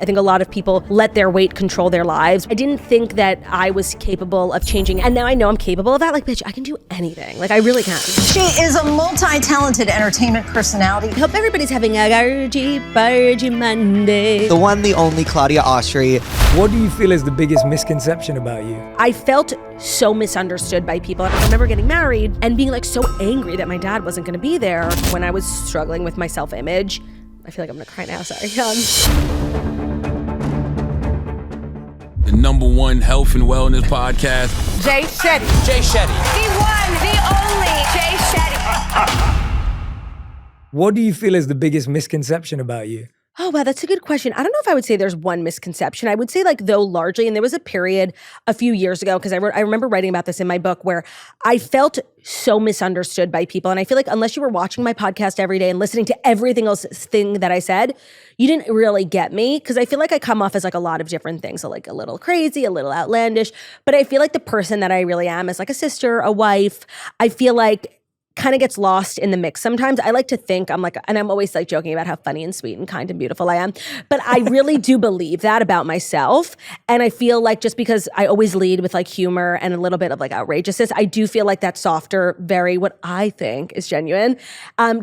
I think a lot of people let their weight control their lives. I didn't think that I was capable of changing. And now I know I'm capable of that. Like, bitch, I can do anything. Like, I really can. She is a multi-talented entertainment personality. I hope everybody's having a Gargy Monday. The one, the only Claudia Oshry. What do you feel is the biggest misconception about you? I felt so misunderstood by people. I remember getting married and being like so angry that my dad wasn't gonna be there when I was struggling with my self-image. I feel like I'm gonna cry now, sorry. The #1 health and wellness podcast. Jay Shetty. Jay Shetty. The one, the only Jay Shetty. What do you feel is the biggest misconception about you? Oh, wow, that's a good question. I don't know if I would say there's one misconception. I would say like though largely, and there was a period a few years ago, because I remember writing about this in my book where I felt so misunderstood by people. And I feel like unless you were watching my podcast every day and listening to everything else thing that I said, you didn't really get me. Because I feel like I come off as like a lot of different things. So like a little crazy, a little outlandish. But I feel like the person that I really am is like a sister, a wife. I feel like kind of gets lost in the mix sometimes. I like to think I'm like, and I'm always like joking about how funny and sweet and kind and beautiful I am, but I really do believe that about myself. And I feel like just because I always lead with like humor and a little bit of like outrageousness, I do feel like that softer, very what I think is genuine,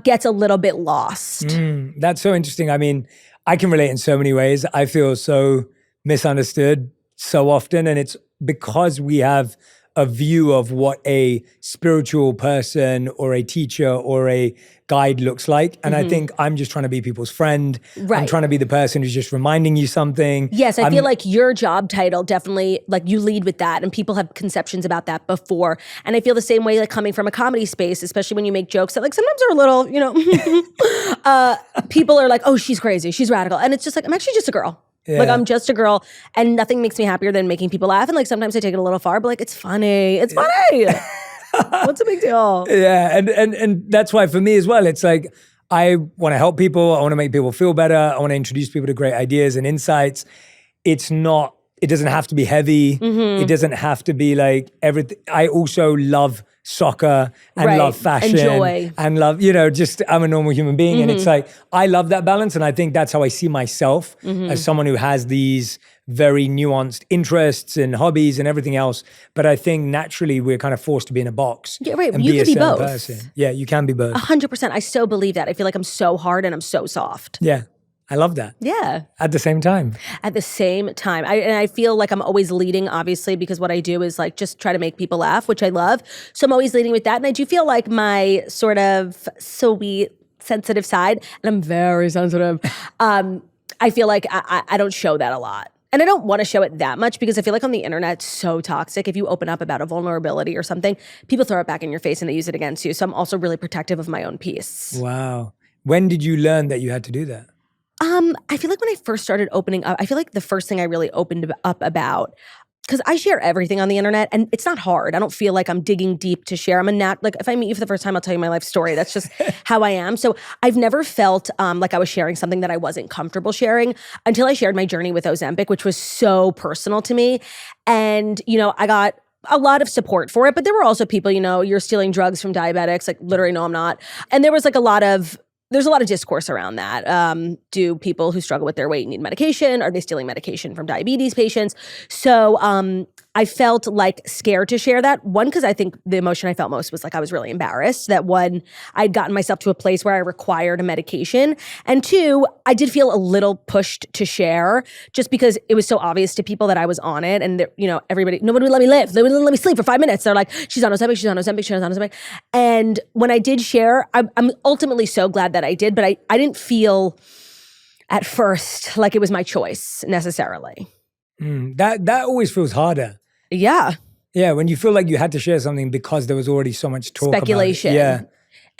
gets a little bit lost. That's so interesting. I mean, I can relate in so many ways. I feel so misunderstood so often, and it's because we have a view of what a spiritual person or a teacher or a guide looks like. And I think I'm just trying to be people's friend. Right. I'm trying to be the person who's just reminding you something. Yes, I feel like your job title definitely, like you lead with that and people have conceptions about that before. And I feel the same way like coming from a comedy space, especially when you make jokes that like sometimes are a little, you know, people are like, oh, she's crazy, she's radical. And it's just like, I'm actually just a girl. Yeah. Like I'm just a girl and nothing makes me happier than making people laugh. And like sometimes I take it a little far, but like it's funny. It's funny. What's a big deal? Yeah, and that's why for me as well, it's like I want to help people. I want to make people feel better. I want to introduce people to great ideas and insights. It doesn't have to be heavy. It doesn't have to be like everything. I also love soccer and love fashion. Enjoy. And love, just I'm a normal human being. And it's like, I love that balance. And I think that's how I see myself as someone who has these very nuanced interests and hobbies and everything else. But I think naturally we're kind of forced to be in a box. Yeah, right. And You be can a be certain both. person. Yeah, you can be both. 100%. I so believe that. I feel like I'm so hard and I'm so soft. Yeah, I love that. Yeah. At the same time. At the same time. And I feel like I'm always leading, obviously, because what I do is like just try to make people laugh, which I love. So I'm always leading with that. And I do feel like my sort of sweet, sensitive side, and I'm very sensitive, I feel like I don't show that a lot. And I don't want to show it that much because I feel like on the internet, it's so toxic. If you open up about a vulnerability or something, people throw it back in your face and they use it against you. So I'm also really protective of my own peace. Wow. When did you learn that you had to do that? I feel like when I first started opening up, I feel like the first thing I really opened up about, because I share everything on the internet and it's not hard. I don't feel like I'm digging deep to share. Like if I meet you for the first time, I'll tell you my life story. That's just how I am. So I've never felt like I was sharing something that I wasn't comfortable sharing until I shared my journey with Ozempic, which was so personal to me. And, I got a lot of support for it, but there were also people, you're stealing drugs from diabetics. Like literally, no, I'm not. And there was like there's a lot of discourse around that. Do people who struggle with their weight need medication? Are they stealing medication from diabetes patients? So I felt like scared to share that. One, because I think the emotion I felt most was like I was really embarrassed that one, I'd gotten myself to a place where I required a medication. And two, I did feel a little pushed to share just because it was so obvious to people that I was on it. And nobody would let me live. They wouldn't let me sleep for 5 minutes. They're like, she's on Ozempic, she's on Ozempic, she's on Ozempic. And when I did share, I'm ultimately so glad that I did, but I didn't feel at first like it was my choice necessarily. That always feels harder. Yeah. Yeah, when you feel like you had to share something because there was already so much talk Speculation. about it.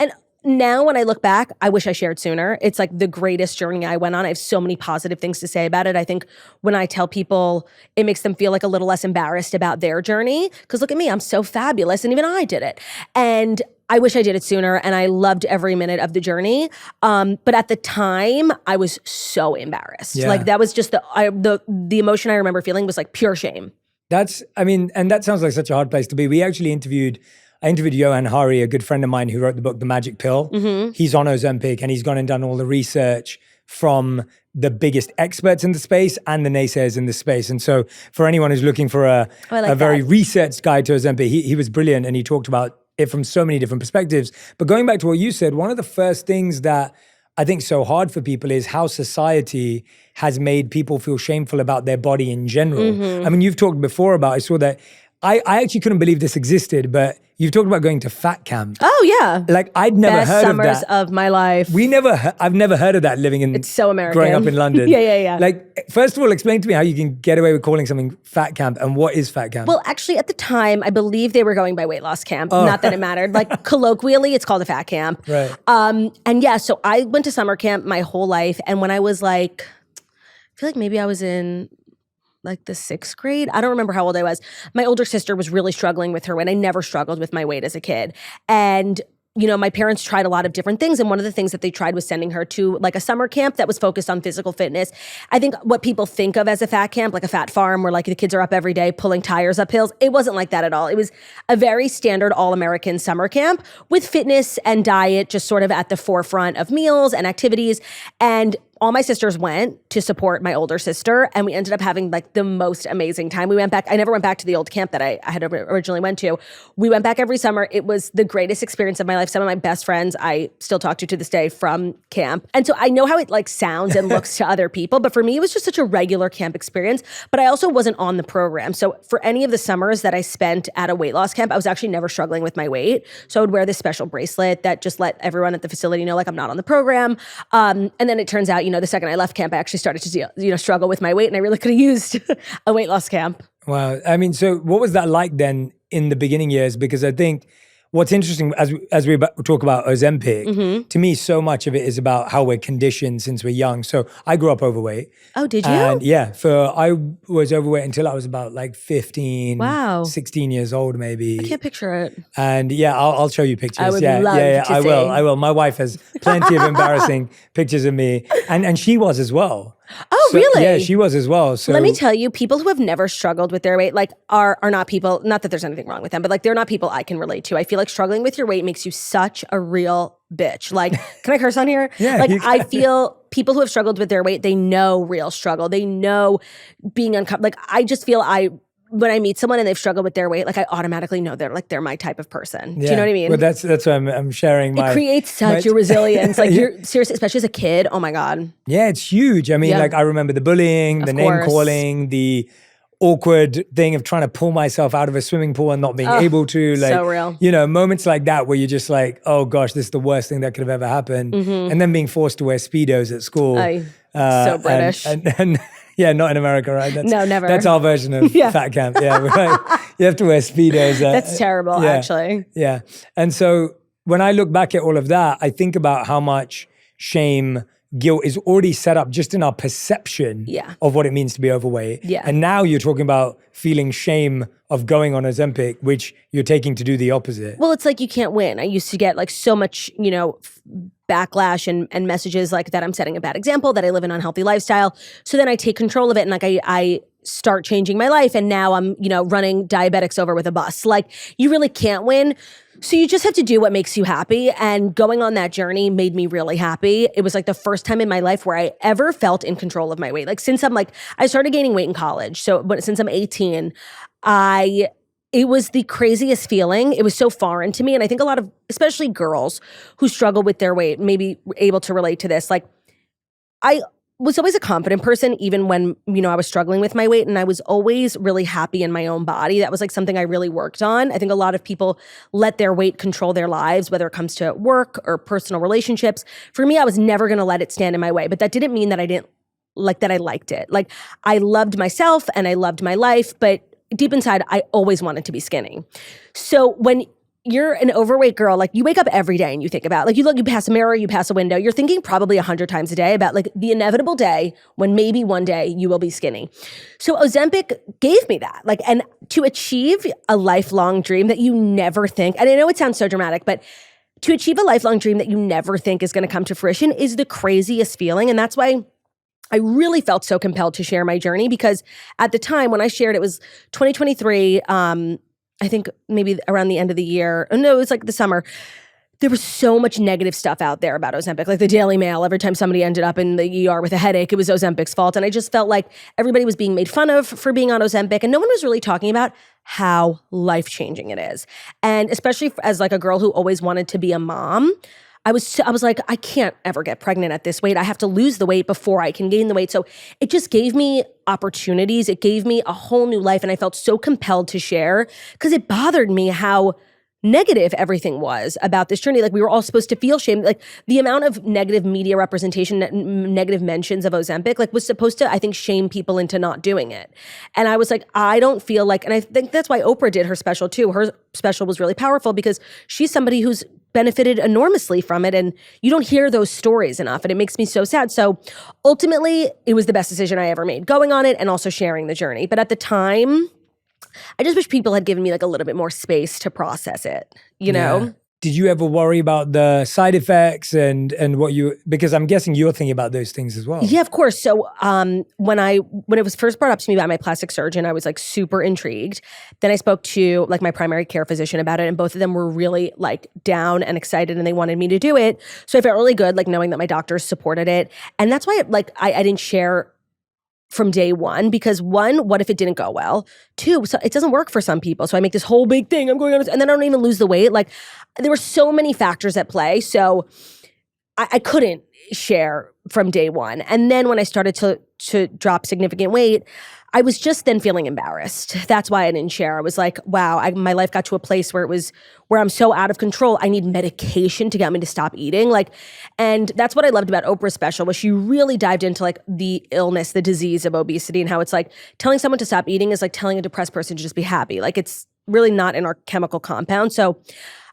Yeah. And now when I look back, I wish I shared sooner. It's like the greatest journey I went on. I have so many positive things to say about it. I think when I tell people, it makes them feel like a little less embarrassed about their journey. Because look at me, I'm so fabulous. And even I did it. And I wish I did it sooner. And I loved every minute of the journey. But at the time, I was so embarrassed. Yeah. Like that was just the emotion I remember feeling was like pure shame. And that sounds like such a hard place to be. I interviewed Johan Hari, a good friend of mine who wrote the book, The Magic Pill. He's on Ozempic and he's gone and done all the research from the biggest experts in the space and the naysayers in the space. And so for anyone who's looking for a very researched guide to Ozempic, he was brilliant and he talked about it from so many different perspectives. But going back to what you said, one of the first things that I think so hard for people is how society has made people feel shameful about their body in general. I mean, you've talked before about, I saw that, I actually couldn't believe this existed, but you've talked about going to fat camp. Oh yeah. Like I'd never Best heard of summers that. of my life. I've never heard of that living in, It's so American. growing up in London. Yeah. Like, first of all, explain to me how you can get away with calling something fat camp and what is fat camp? Well, actually, at the time, I believe they were going by weight loss camp. Not that it mattered. Like colloquially, it's called a fat camp. Right. And yeah, so I went to summer camp my whole life. And when I was like, I feel like maybe I was in like the 6th grade. I don't remember how old I was. My older sister was really struggling with her weight. I never struggled with my weight as a kid. And you know, my parents tried a lot of different things. And one of the things that they tried was sending her to like a summer camp that was focused on physical fitness. I think what people think of as a fat camp, like a fat farm where like the kids are up every day pulling tires up hills, it wasn't like that at all. It was a very standard all-American summer camp with fitness and diet just sort of at the forefront of meals and activities. And all my sisters went to support my older sister, and we ended up having like the most amazing time. We went back. I never went back to the old camp that I had originally went to. We went back every summer. It was the greatest experience of my life. Some of my best friends I still talk to this day from camp. And so I know how it like sounds and looks to other people, but for me, it was just such a regular camp experience. But I also wasn't on the program. So for any of the summers that I spent at a weight loss camp, I was actually never struggling with my weight. So I would wear this special bracelet that just let everyone at the facility know like I'm not on the program. And then it turns out, you know, the second I left camp, I actually started to, you know, struggle with my weight, and I really could have used a weight loss camp. Wow. I mean, so what was that like then in the beginning years? Because I think what's interesting as we talk about Ozempic, to me, so much of it is about how we're conditioned since we're young. So I grew up overweight. Oh, did you? And yeah, I was overweight until I was about like 15, Wow. 16 years old, maybe. I can't picture it. And yeah, I'll show you pictures. I would yeah, love yeah, to I see. I will. My wife has plenty of embarrassing pictures of me, and she was as well. Oh, So, really? Yeah, she was as well. So Let me tell you, people who have never struggled with their weight, like are not people, not that there's anything wrong with them, but like they're not people I can relate to. I feel like struggling with your weight makes you such a real bitch. Like, can I curse on here? Yeah, Like you I can. feel people who have struggled with their weight, they know real struggle. They know being uncomfortable. Like I just feel when I meet someone and they've struggled with their weight, like I automatically know they're my type of person. Do you know what I mean? Well, that's why I'm sharing my. It creates such a resilience. Like you're seriously, especially as a kid. Oh my God. Yeah, it's huge. I mean, Yeah. like I remember the bullying, the name course. calling, the awkward thing of trying to pull myself out of a swimming pool and not being able to. Like, so real. You know, moments like that where you're just like, oh gosh, this is the worst thing that could have ever happened. And then being forced to wear Speedos at school. So British. And yeah, not in America, right? No, never. That's our version of fat camp. Yeah, we're like, you have to wear Speedos. That's terrible, yeah. actually. Yeah. And so when I look back at all of that, I think about how much shame, guilt is already set up just in our perception of what it means to be overweight. Yeah. And now you're talking about feeling shame of going on Ozempic, which you're taking to do the opposite. Well, it's like you can't win. I used to get like so much, you know, backlash and messages like that I'm setting a bad example, that I live an unhealthy lifestyle. So then I take control of it and like I start changing my life, and now I'm, you know, running diabetics over with a bus. Like you really can't win. So you just have to do what makes you happy. And going on that journey made me really happy. It was like the first time in my life where I ever felt in control of my weight. Like since I started gaining weight in college. So since I'm 18, it was the craziest feeling. It was so foreign to me. And I think a lot of, especially girls who struggle with their weight, may be able to relate to this. Like I was always a confident person, even when, you know, I was struggling with my weight, and I was always really happy in my own body. That was like something I really worked on. I think a lot of people let their weight control their lives, whether it comes to work or personal relationships. For me, I was never going to let it stand in my way, but that didn't mean that I didn't like that I liked it. Like I loved myself and I loved my life, but deep inside, I always wanted to be skinny. So when you're an overweight girl, like you wake up every day and you think about, like you pass a mirror, you pass a window, you're thinking probably 100 times a day about like the inevitable day when maybe one day you will be skinny. So Ozempic gave me that, like, and to achieve a lifelong dream that you never think, and I know it sounds so dramatic, but to achieve a lifelong dream that you never think is going to come to fruition is the craziest feeling. And that's why I really felt so compelled to share my journey, because at the time when I shared, it was 2023, I think maybe around the end of the year. No, it was like the summer. there was so much negative stuff out there about Ozempic, like the Daily Mail. Every time somebody ended up in the ER with a headache, it was Ozempic's fault. And I just felt like everybody was being made fun of for being on Ozempic, and no one was really talking about how life-changing it is. And especially as like a girl who always wanted to be a mom, I was like, I can't ever get pregnant at this weight. I have to lose the weight before I can gain the weight. So it just gave me opportunities. It gave me a whole new life. And I felt so compelled to share because it bothered me how negative everything was about this journey. Like we were all supposed to feel shame. Like the amount of negative media representation, negative mentions of Ozempic, like was supposed to, I think, shame people into not doing it. And I was like, I don't feel like, and I think that's why Oprah did her special too. Her special was really powerful because she's somebody who's benefited enormously from it. And you don't hear those stories enough. And it makes me so sad. So ultimately, it was the best decision I ever made, going on it and also sharing the journey. But at the time, I just wish people had given me like a little bit more space to process it, you know? Yeah. Did you ever worry about the side effects and what because I'm guessing you're thinking about those things as well. Yeah, of course. So when it was first brought up to me by my plastic surgeon, I was like super intrigued. Then I spoke to like my primary care physician about it, and both of them were really like down and excited, and they wanted me to do it. So I felt really good, like knowing that my doctors supported it. And that's why I didn't share from day one, because one, what if it didn't go well? Two, so it doesn't work for some people. So I make this whole big thing, I'm going on, and then I don't even lose the weight. Like there were so many factors at play. So I couldn't share from day one. And then when I started to drop significant weight, I was just then feeling embarrassed. That's why I didn't share. I was like, wow, my life got to a place where I'm so out of control. I need medication to get me to stop eating. And that's what I loved about Oprah's special, was she really dived into like the illness, the disease of obesity, and how it's like telling someone to stop eating is like telling a depressed person to just be happy. Like it's really not in our chemical compound. So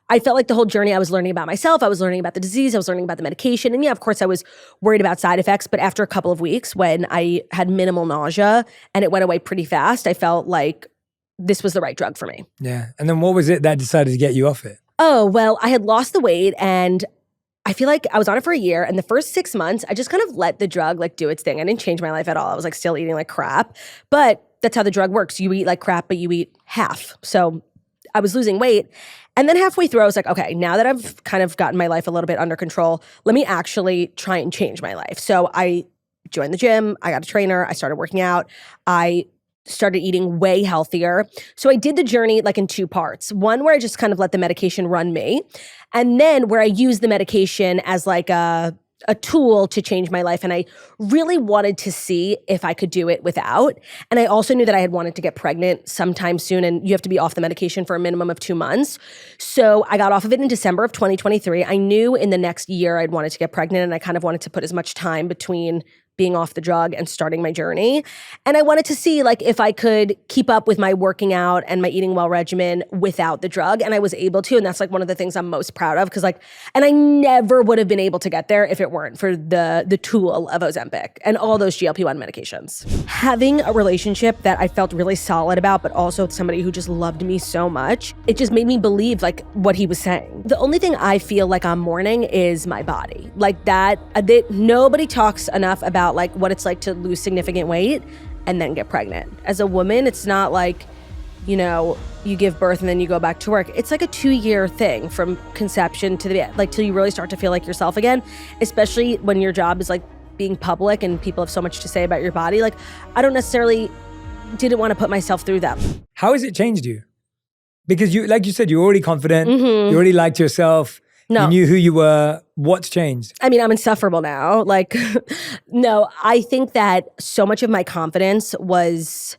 I felt like the whole journey I was learning about myself, I was learning about the disease, I was learning about the medication. And yeah, of course I was worried about side effects, but after a couple of weeks when I had minimal nausea and it went away pretty fast, I felt like this was the right drug for me. Yeah. And then what was it that decided to get you off it? Oh, well, I had lost the weight and I feel like I was on it for a year, and the first 6 months, I just kind of let the drug like do its thing. I didn't change my life at all. I was like still eating like crap, but that's how the drug works. You eat like crap, but you eat half. So I was losing weight. And then halfway through, I was like, okay, now that I've kind of gotten my life a little bit under control, let me actually try and change my life. So I joined the gym. I got a trainer. I started working out. I started eating way healthier. So I did the journey like in two parts. One where I just kind of let the medication run me. And then where I used the medication as like a tool to change my life. And I really wanted to see if I could do it without. And I also knew that I had wanted to get pregnant sometime soon, and you have to be off the medication for a minimum of 2 months. So I got off of it in December of 2023. I knew in the next year I'd wanted to get pregnant, and I kind of wanted to put as much time between being off the drug and starting my journey. And I wanted to see like if I could keep up with my working out and my eating well regimen without the drug. And I was able to. And that's like one of the things I'm most proud of, because and I never would have been able to get there if it weren't for the tool of Ozempic and all those GLP-1 medications. Having a relationship that I felt really solid about, but also somebody who just loved me so much, it just made me believe like what he was saying. The only thing I feel like I'm mourning is my body. Like that nobody talks enough about like what it's like to lose significant weight and then get pregnant. As a woman, it's not like, you know, you give birth and then you go back to work. It's like a 2-year thing from conception to till you really start to feel like yourself again, especially when your job is like being public and people have so much to say about your body. Like I don't necessarily didn't want to put myself through that. How has it changed you? Because you, like you said, you're already confident, Mm-hmm. you already liked yourself. No. You knew who you were. What's changed? I mean, I'm insufferable now. Like, no, I think that so much of my confidence was,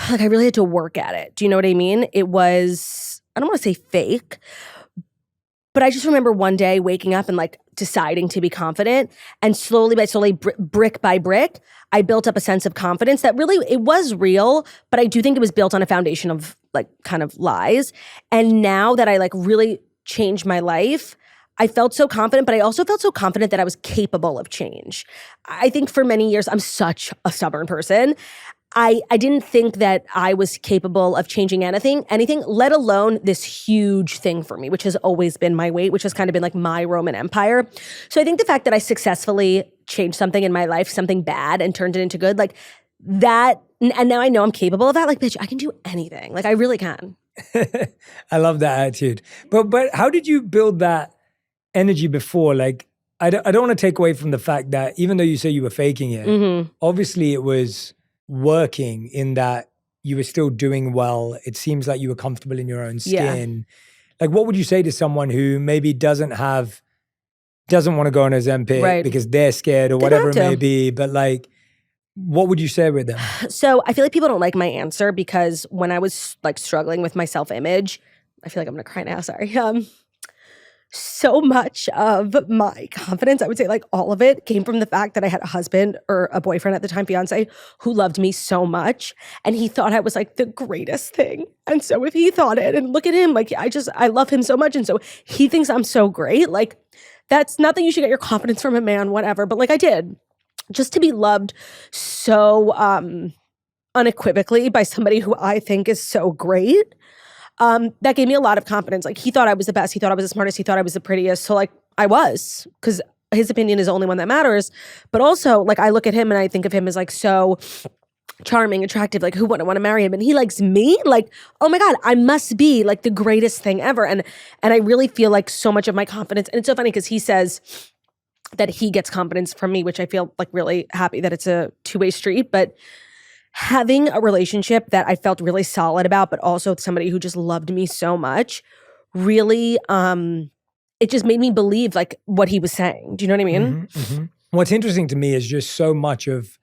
like, I really had to work at it. Do you know what I mean? It was, I don't want to say fake, but I just remember one day waking up and like deciding to be confident, and slowly by slowly, brick by brick, I built up a sense of confidence that really, it was real, but I do think it was built on a foundation of like kind of lies. And now that I like really changed my life, I felt so confident, but I also felt so confident that I was capable of change. I think for many years, I'm such a stubborn person. I didn't think that I was capable of changing anything, let alone this huge thing for me, which has always been my weight, which has kind of been like my Roman Empire. So I think the fact that I successfully changed something in my life, something bad, and turned it into good, like that, and now I know I'm capable of that, like, bitch, I can do anything. Like, I really can. I love that attitude. But how did you build that energy before? Like, I don't want to take away from the fact that even though you say you were faking it, obviously it was working in that you were still doing well. It seems like you were comfortable in your own skin. Like, what would you say to someone who maybe doesn't want to go on Ozempic because they're scared or whatever it may be, but like, what would you say with them? So I feel like people don't like my answer because when I was like struggling with my self-image, I feel like I'm gonna cry now, sorry. So much of my confidence, I would say like all of it, came from the fact that I had a husband or a boyfriend at the time, fiance, who loved me so much. And he thought I was like the greatest thing. And so if he thought it, and look at him, like I love him so much. And so he thinks I'm so great. Like that's not that you should get your confidence from a man, whatever. But like I did, just to be loved so unequivocally by somebody who I think is so great. That gave me a lot of confidence. Like he thought I was the best. He thought I was the smartest. He thought I was the prettiest. So like I was, because his opinion is the only one that matters. But also like I look at him and I think of him as like so charming, attractive, like who wouldn't want to marry him? And he likes me. Like, oh my God, I must be like the greatest thing ever. And I really feel like so much of my confidence, and it's so funny because he says that he gets confidence from me, which I feel like really happy that it's a two-way street. But having a relationship that I felt really solid about, but also with somebody who just loved me so much, really, it just made me believe like what he was saying. Do you know what I mean? What's interesting to me is just so much of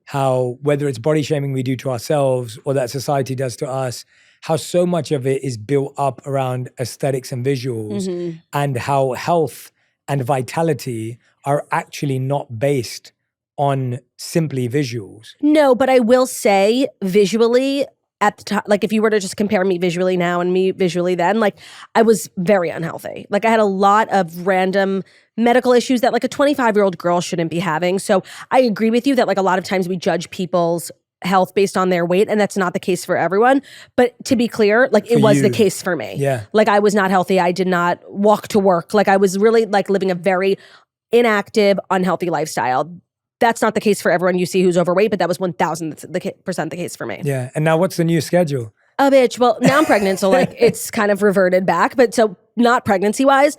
how, whether it's body shaming we do to ourselves or that society does to us, how so much of it is built up around aesthetics and visuals, and how health and vitality are actually not based on simply visuals. No, but I will say visually at the time, like if you were to just compare me visually now and me visually then, like I was very unhealthy. Like I had a lot of random medical issues that like a 25-year-old girl shouldn't be having. So I agree with you that like a lot of times we judge people's health based on their weight, and that's not the case for everyone. But to be clear, like it was the case for me. Yeah. Like I was not healthy. I did not walk to work. Like I was really like living a very inactive, unhealthy lifestyle. That's not the case for everyone you see who's overweight, but that was 1,000% the case for me. Yeah. And now what's the new schedule? Oh, bitch. Well, now I'm pregnant, so like it's kind of reverted back. But so not pregnancy-wise,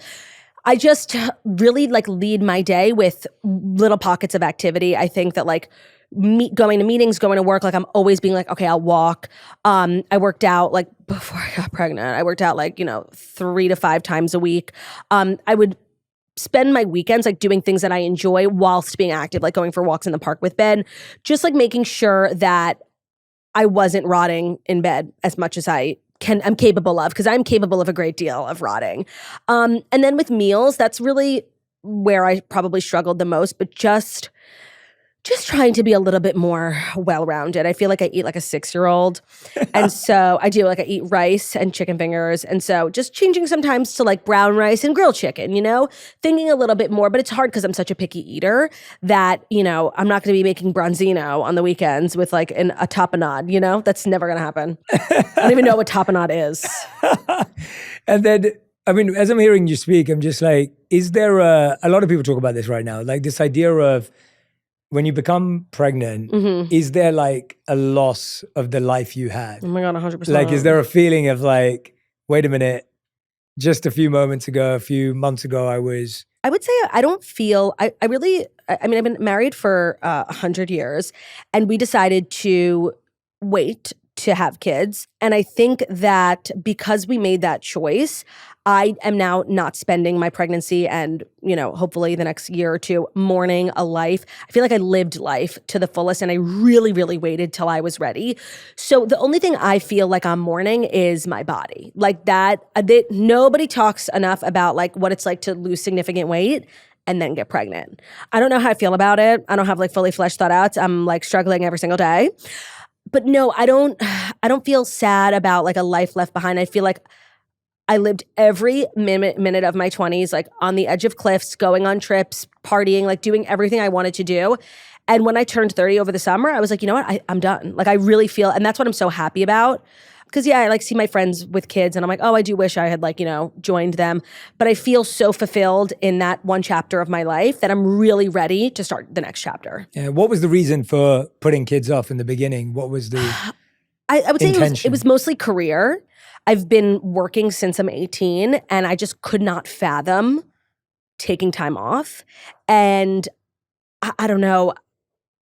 I just really like lead my day with little pockets of activity. I think that like going to meetings, going to work, like I'm always being like, okay, I'll walk. I worked out like before I got pregnant. I worked out like, 3 to 5 times a week. I would spend my weekends like doing things that I enjoy whilst being active, like going for walks in the park with Ben, just like making sure that I wasn't rotting in bed as much as I'm capable of, because I'm capable of a great deal of rotting. And then with meals, that's really where I probably struggled the most, but just trying to be a little bit more well-rounded. I feel like I eat like a 6-year-old. And so I do, like I eat rice and chicken fingers. And so just changing sometimes to like brown rice and grilled chicken, thinking a little bit more. But it's hard because I'm such a picky eater that, I'm not going to be making bronzino on the weekends with like a tapenade, That's never going to happen. I don't even know what tapenade is. And then, I mean, as I'm hearing you speak, I'm just like, is there a lot of people talk about this right now, like this idea of, when you become pregnant, is there like a loss of the life you had? Oh my God, 100%. Like, is there a feeling of like, wait a minute, just a few months ago, I would say I don't feel, I mean, I've been married for 100 years, and we decided to wait to have kids. And I think that because we made that choice, I am now not spending my pregnancy and, hopefully the next year or two mourning a life. I feel like I lived life to the fullest, and I really, really waited till I was ready. So the only thing I feel like I'm mourning is my body. Like that nobody talks enough about like what it's like to lose significant weight and then get pregnant. I don't know how I feel about it. I don't have like fully fleshed thought out. I'm like struggling every single day. But no, I don't feel sad about like a life left behind. I feel like I lived every minute of my 20s, like on the edge of cliffs, going on trips, partying, like doing everything I wanted to do. And when I turned 30 over the summer, I was like, you know what? I'm done. Like I really feel, and that's what I'm so happy about. Because I like see my friends with kids and I'm like, oh, I do wish I had like, joined them. But I feel so fulfilled in that one chapter of my life that I'm really ready to start the next chapter. Yeah. What was the reason for putting kids off in the beginning? What was the I would say intention? it was mostly career. I've been working since I'm 18 and I just could not fathom taking time off. And I don't know,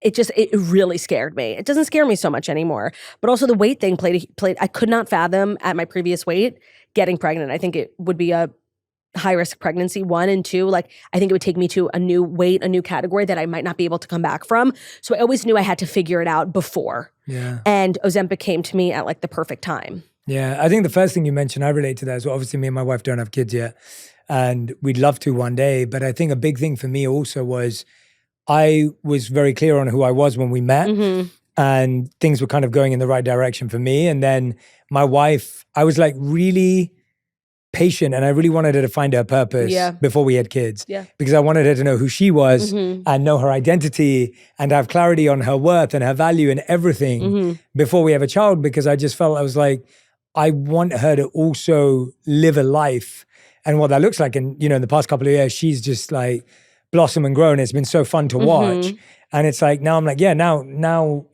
it really scared me. It doesn't scare me so much anymore. But also the weight thing played, I could not fathom at my previous weight getting pregnant. I think it would be a high risk pregnancy, 1, and 2, like I think it would take me to a new weight, a new category that I might not be able to come back from. So I always knew I had to figure it out before. Yeah. And Ozempic came to me at like the perfect time. Yeah. I think the first thing you mentioned, I relate to that as well. Obviously, me and my wife don't have kids yet, and we'd love to one day. But I think a big thing for me also was I was very clear on who I was when we met, and things were kind of going in the right direction for me. And then my wife, I was like really patient, and I really wanted her to find her purpose before we had kids. Yeah. Because I wanted her to know who she was and know her identity and have clarity on her worth and her value and everything before we have a child, because I just felt, I was like, I want her to also live a life and what that looks like. And, in the past couple of years, she's just like blossomed and grown. It's been so fun to watch. And it's like, now I'm like, now,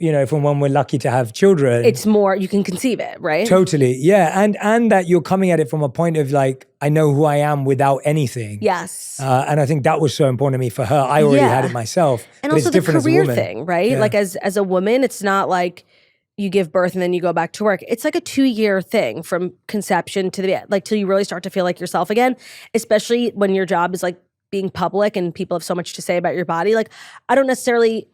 if and when we're lucky to have children. It's more, you can conceive it, right? Totally, yeah. And that you're coming at it from a point of like, I know who I am without anything. Yes. And I think that was so important to me for her. I already had it myself. And but also it's different the career as a woman. thing, right? Yeah. Like as a woman, it's not like you give birth and then you go back to work. It's like a 2-year thing from conception to till you really start to feel like yourself again, especially when your job is like being public and people have so much to say about your body. Like I don't necessarily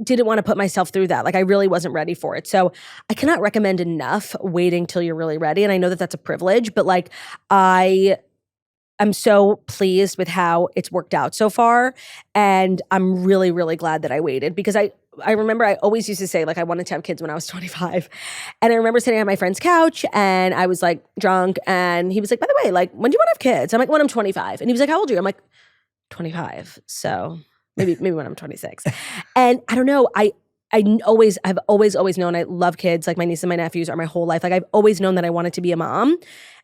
didn't want to put myself through that. Like I really wasn't ready for it. So I cannot recommend enough waiting till you're really ready. And I know that that's a privilege, but like I'm so pleased with how it's worked out so far. And I'm really, really glad that I waited, because I remember I always used to say like I wanted to have kids when I was 25. And I remember sitting on my friend's couch and I was like drunk, and he was like, by the way, like when do you want to have kids? I'm like, when I'm 25. And he was like, how old are you? I'm like, 25. So maybe when I'm 26. And I don't know, I've always known I love kids. Like my nieces and my nephews are my whole life. Like I've always known that I wanted to be a mom.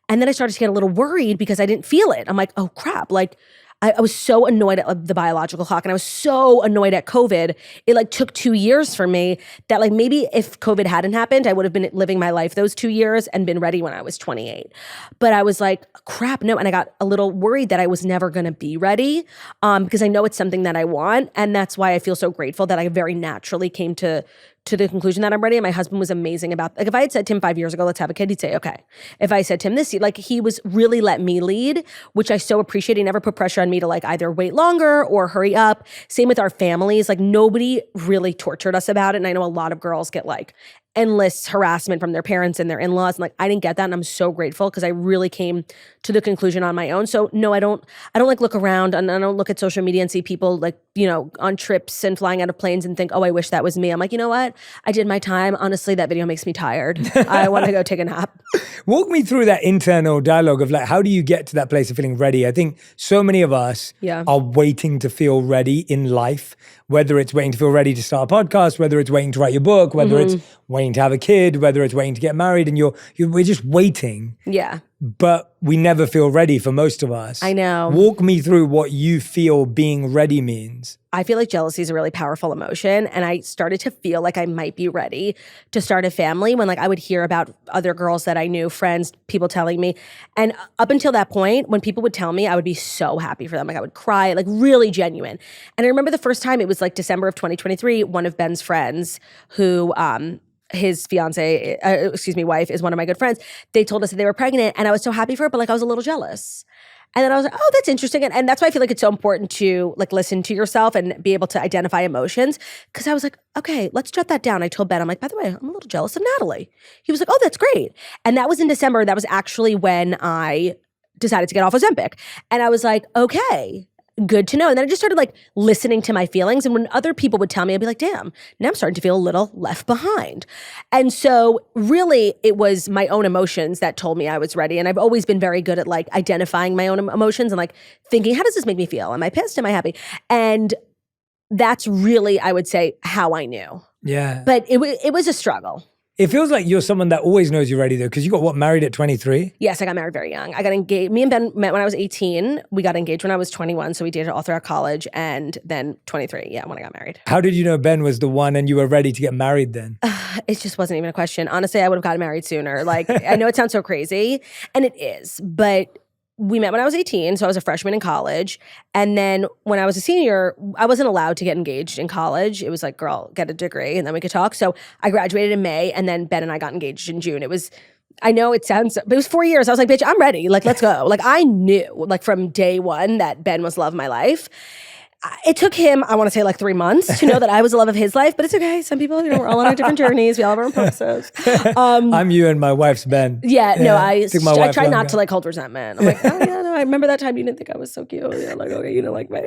And then I started to get a little worried because I didn't feel it. I'm like, oh crap. Like I was so annoyed at the biological clock, and I was so annoyed at COVID. It like took 2 years for me that like maybe if COVID hadn't happened, I would have been living my life those 2 years and been ready when I was 28. But I was like, crap, no. And I got a little worried that I was never going to be ready because I know it's something that I want. And that's why I feel so grateful that I very naturally came to the conclusion that I'm ready. And my husband was amazing about, like if I had said to him 5 years ago, let's have a kid, he'd say, okay. If I said to him this, like he was really let me lead, which I so appreciate. He never put pressure on me to like either wait longer or hurry up. Same with our families. Like nobody really tortured us about it. And I know a lot of girls get like endless harassment from their parents and their in-laws. And like, I didn't get that. And I'm so grateful because I really came to the conclusion on my own. So no, I don't like look around, and I don't look at social media and see people like, on trips and flying out of planes and think, oh, I wish that was me. I'm like, you know what? I did my time. Honestly, that video makes me tired. I want to go take a nap. Walk me through that internal dialogue of like, how do you get to that place of feeling ready? I think so many of us are waiting to feel ready in life, whether it's waiting to feel ready to start a podcast, whether it's waiting to write your book, whether it's waiting to have a kid, whether it's waiting to get married, and we're just waiting. Yeah. But we never feel ready for most of us. I know. Walk me through what you feel being ready means. I feel like jealousy is a really powerful emotion. And I started to feel like I might be ready to start a family when like I would hear about other girls that I knew, friends, people telling me. And up until that point, when people would tell me, I would be so happy for them. Like I would cry, like really genuine. And I remember the first time, it was like December of 2023, one of Ben's friends who, his wife is one of my good friends. They told us that they were pregnant, and I was so happy for her, but like I was a little jealous. And then I was like, oh, that's interesting. And that's why I feel like it's so important to like listen to yourself and be able to identify emotions. Because I was like, okay, let's jot that down. I told Ben, I'm like, by the way, I'm a little jealous of Natalie. He was like, oh, that's great. And that was in December. That was actually when I decided to get off Ozempic. And I was like, okay, good to know. And then I just started like listening to my feelings. And when other people would tell me, I'd be like, damn, now I'm starting to feel a little left behind. And so really it was my own emotions that told me I was ready. And I've always been very good at like identifying my own emotions and like thinking, how does this make me feel? Am I pissed? Am I happy? And that's really, I would say, how I knew. Yeah. But it was a struggle. It feels like you're someone that always knows you're ready though, because you got married at 23? Yes, I got married very young. I got engaged. Me and Ben met when I was 18. We got engaged when I was 21. So we dated all throughout college, and then 23, when I got married. How did you know Ben was the one and you were ready to get married then? it just wasn't even a question. Honestly, I would have gotten married sooner. Like, I know it sounds so crazy, and it is, but we met when I was 18, so I was a freshman in college. And then when I was a senior, I wasn't allowed to get engaged in college. It was like, girl, get a degree and then we could talk. So I graduated in May, and then Ben and I got engaged in June. It was, I know it sounds, but it was 4 years. I was like, bitch, I'm ready. Like, let's go. Like, I knew, like, from day one that Ben was love of my life. It took him, I want to say, like 3 months to know that I was the love of his life, but it's okay. Some people, we're all on our different journeys. We all have our own process. I'm you and my wife's Ben. No, I try not longer. to like hold resentment. I'm like, oh yeah, no, I remember that time you didn't think I was so cute. Yeah, like, okay, you didn't like me.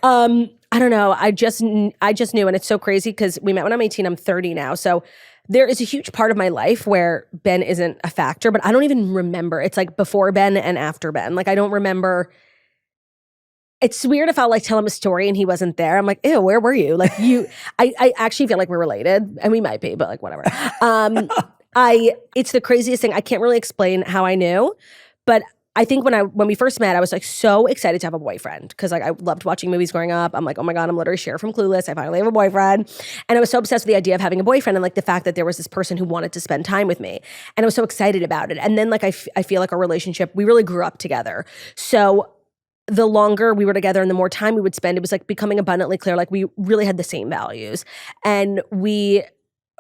I don't know. I just knew, and it's so crazy because we met when I'm 18. I'm 30 now, so there is a huge part of my life where Ben isn't a factor, but I don't even remember. It's like before Ben and after Ben. Like, I don't remember. It's weird if I'll like tell him a story and he wasn't there. I'm like, ew, where were you? Like I actually feel like we're related, and we might be, but like whatever. It's the craziest thing. I can't really explain how I knew, but I think when we first met, I was like so excited to have a boyfriend because like I loved watching movies growing up. I'm like, oh my God, I'm literally Cher from Clueless. I finally have a boyfriend. And I was so obsessed with the idea of having a boyfriend and like the fact that there was this person who wanted to spend time with me. And I was so excited about it. And then like I feel like our relationship, we really grew up together. So the longer we were together and the more time we would spend, it was like becoming abundantly clear, like we really had the same values and we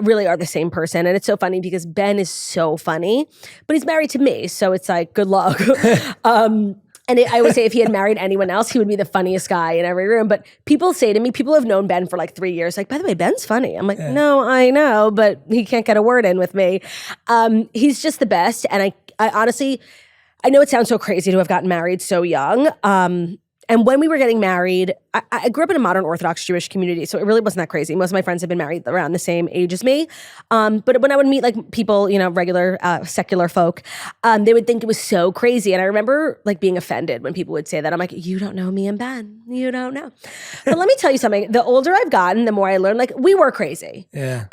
really are the same person. And it's so funny because Ben is so funny, but he's married to me. So it's like, good luck. I always say if he had married anyone else, he would be the funniest guy in every room. But people say to me, people have known Ben for like 3 years, like, by the way, Ben's funny. I'm like, no, I know, but he can't get a word in with me. He's just the best. And I honestly, I know it sounds so crazy to have gotten married so young. And when we were getting married, I grew up in a modern Orthodox Jewish community, so it really wasn't that crazy. Most of my friends have been married around the same age as me. But when I would meet like people, regular secular folk, they would think it was so crazy. And I remember like being offended when people would say that. I'm like, you don't know me and Ben. You don't know. But let me tell you something. The older I've gotten, the more I learned, like we were crazy. Yeah.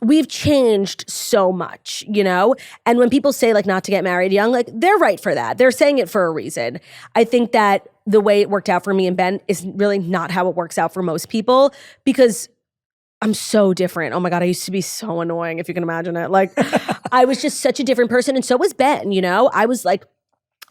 We've changed so much, And when people say like not to get married young, like they're right for that. They're saying it for a reason. I think that the way it worked out for me and Ben is really not how it works out for most people because I'm so different. Oh my God, I used to be so annoying, if you can imagine it. Like I was just such a different person, and so was Ben, I was like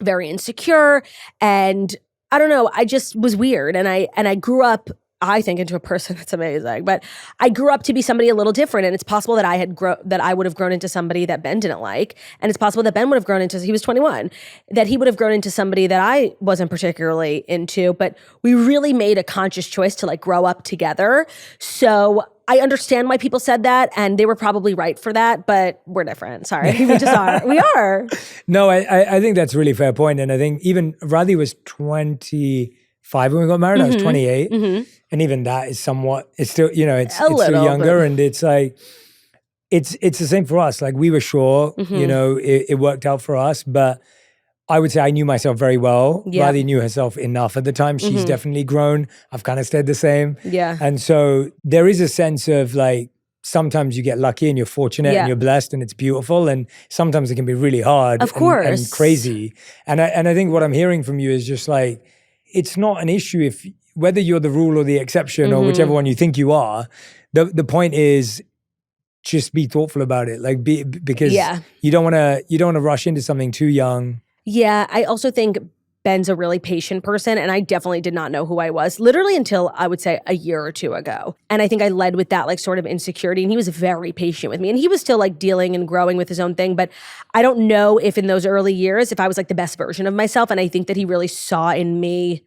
very insecure, and I don't know, I just was weird, and I grew up, I think, into a person that's amazing. But I grew up to be somebody a little different, and it's possible that I would have grown into somebody that Ben didn't like, and it's possible that Ben would have grown into, he was 21, that he would have grown into somebody that I wasn't particularly into. But we really made a conscious choice to like grow up together. So I understand why people said that, and they were probably right for that, but we're different. Sorry, we just are. We are. No, I think that's a really fair point. And I think even Radhi was 25 when we got married. I was 28. And even that is somewhat, it's still, it's still younger. But. And it's like, it's the same for us. Like we were sure, it worked out for us, but I would say I knew myself very well. Yeah. Radhi knew herself enough at the time. She's definitely grown. I've kind of stayed the same. Yeah. And so there is a sense of like, sometimes you get lucky and you're fortunate and you're blessed and it's beautiful. And sometimes it can be really hard. Of course. And crazy. And I think what I'm hearing from you is just like, it's not an issue if whether you're the rule or the exception or whichever one you think you are. The point is just be thoughtful about it. Like because you don't want to rush into something too young. Yeah, I also think Ben's a really patient person, and I definitely did not know who I was, literally until I would say a year or two ago. And I think I led with that like sort of insecurity, and he was very patient with me. And he was still like dealing and growing with his own thing, but I don't know if in those early years, if I was like the best version of myself. And I think that he really saw in me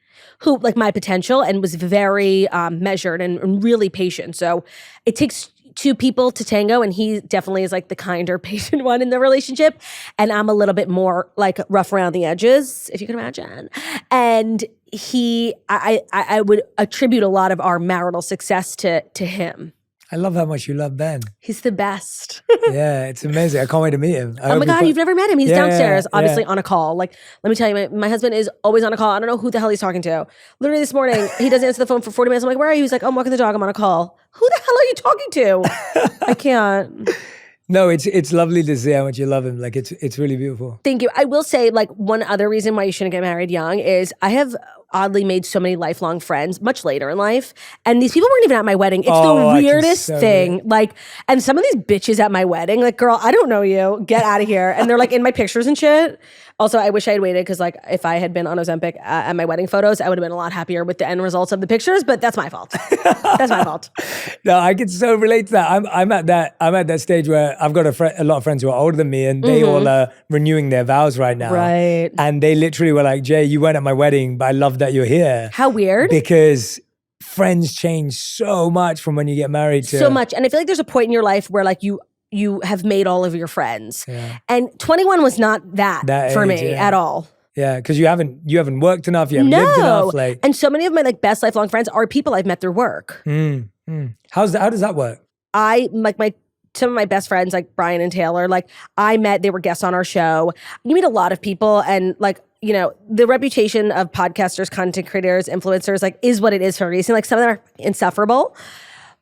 my potential and was very measured and really patient. So it takes two people to tango, and he definitely is like the kinder, patient one in the relationship, and I'm a little bit more like rough around the edges, if you can imagine. And I would attribute a lot of our marital success to him. I love how much you love Ben. He's the best. Yeah, it's amazing. I can't wait to meet him. Oh my God, you've never met him. He's downstairs, obviously on a call. Like, let me tell you, my husband is always on a call. I don't know who the hell he's talking to. Literally this morning, he doesn't answer the phone for 40 minutes. I'm like, where are you? He's like, oh, I'm walking the dog. I'm on a call. Who the hell are you talking to? I can't. No, it's lovely to see how much you love him. Like it's really beautiful. Thank you. I will say like one other reason why you shouldn't get married young is I have oddly made so many lifelong friends much later in life. And these people weren't even at my wedding. It's the I can weirdest so thing. Like, and some of these bitches at my wedding, like, girl, I don't know you. Get out of here. And they're like in my pictures and shit. Also, I wish I had waited because, like, if I had been on Ozempic at my wedding photos, I would have been a lot happier with the end results of the pictures. But that's my fault. That's my fault. No, I can so relate to that. I'm at that stage where I've got a lot of friends who are older than me, and they all are renewing their vows right now. Right. And they literally were like, "Jay, you weren't at my wedding, but I love that you're here." How weird. Because friends change so much from when you get married to So much. And I feel like there's a point in your life where, like, you have made all of your friends. Yeah. And 21 was not that for age, me at all. Yeah, because you haven't worked enough, you haven't lived enough. Like, and so many of my like best lifelong friends are people I've met through work. How does that work? Some of my best friends, like Brian and Taylor, like I met, they were guests on our show. You meet a lot of people, and like, you know, the reputation of podcasters, content creators, influencers, like, is what it is for a reason. Like, some of them are insufferable,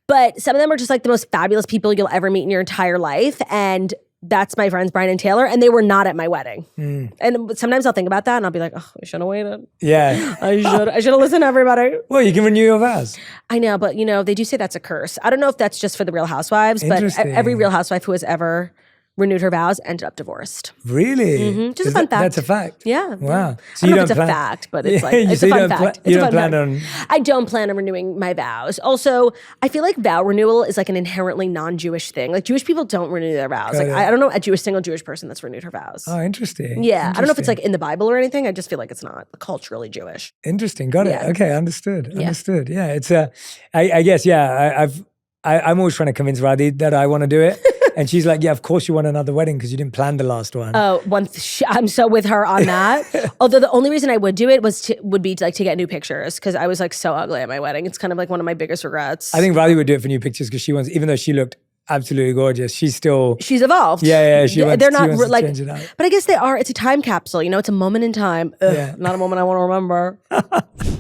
but some of them are just like the most fabulous people you'll ever meet in your entire life. And that's my friends Brian and Taylor, and they were not at my wedding. And sometimes I'll think about that and I'll be like, oh, I should have waited. Yeah. I should have listened to everybody. Well, you can renew your vows. I know, but you know, they do say that's a curse. I don't know if that's just for the Real Housewives, but every Real Housewife who has ever renewed her vows ended up divorced. Really? Just a fun fact. That's a fact. Yeah. Wow. So I don't know if it's a fact, but it's like, it's a fun fact. You don't plan on... I don't plan on renewing my vows. Also, I feel like vow renewal is like an inherently non-Jewish thing. Like, Jewish people don't renew their vows. Like, I don't know a single Jewish person that's renewed her vows. Oh, interesting. Yeah. I don't know if it's like in the Bible or anything. I just feel like it's not culturally Jewish. Interesting. Got it. Yeah. Okay. Understood. Yeah. It's I guess, yeah, I'm always trying to convince Radhi that I want to do it. And she's like, yeah, of course you want another wedding because you didn't plan the last one. Oh, I'm so with her on that. Although the only reason I would do it would be to get new pictures, because I was like so ugly at my wedding. It's kind of like one of my biggest regrets. I think Radhi would do it for new pictures because she wants, even though she looked absolutely gorgeous, she's evolved. Yeah, she wants to change it out. But I guess they are. It's a time capsule. You know, it's a moment in time. Not a moment I want to remember.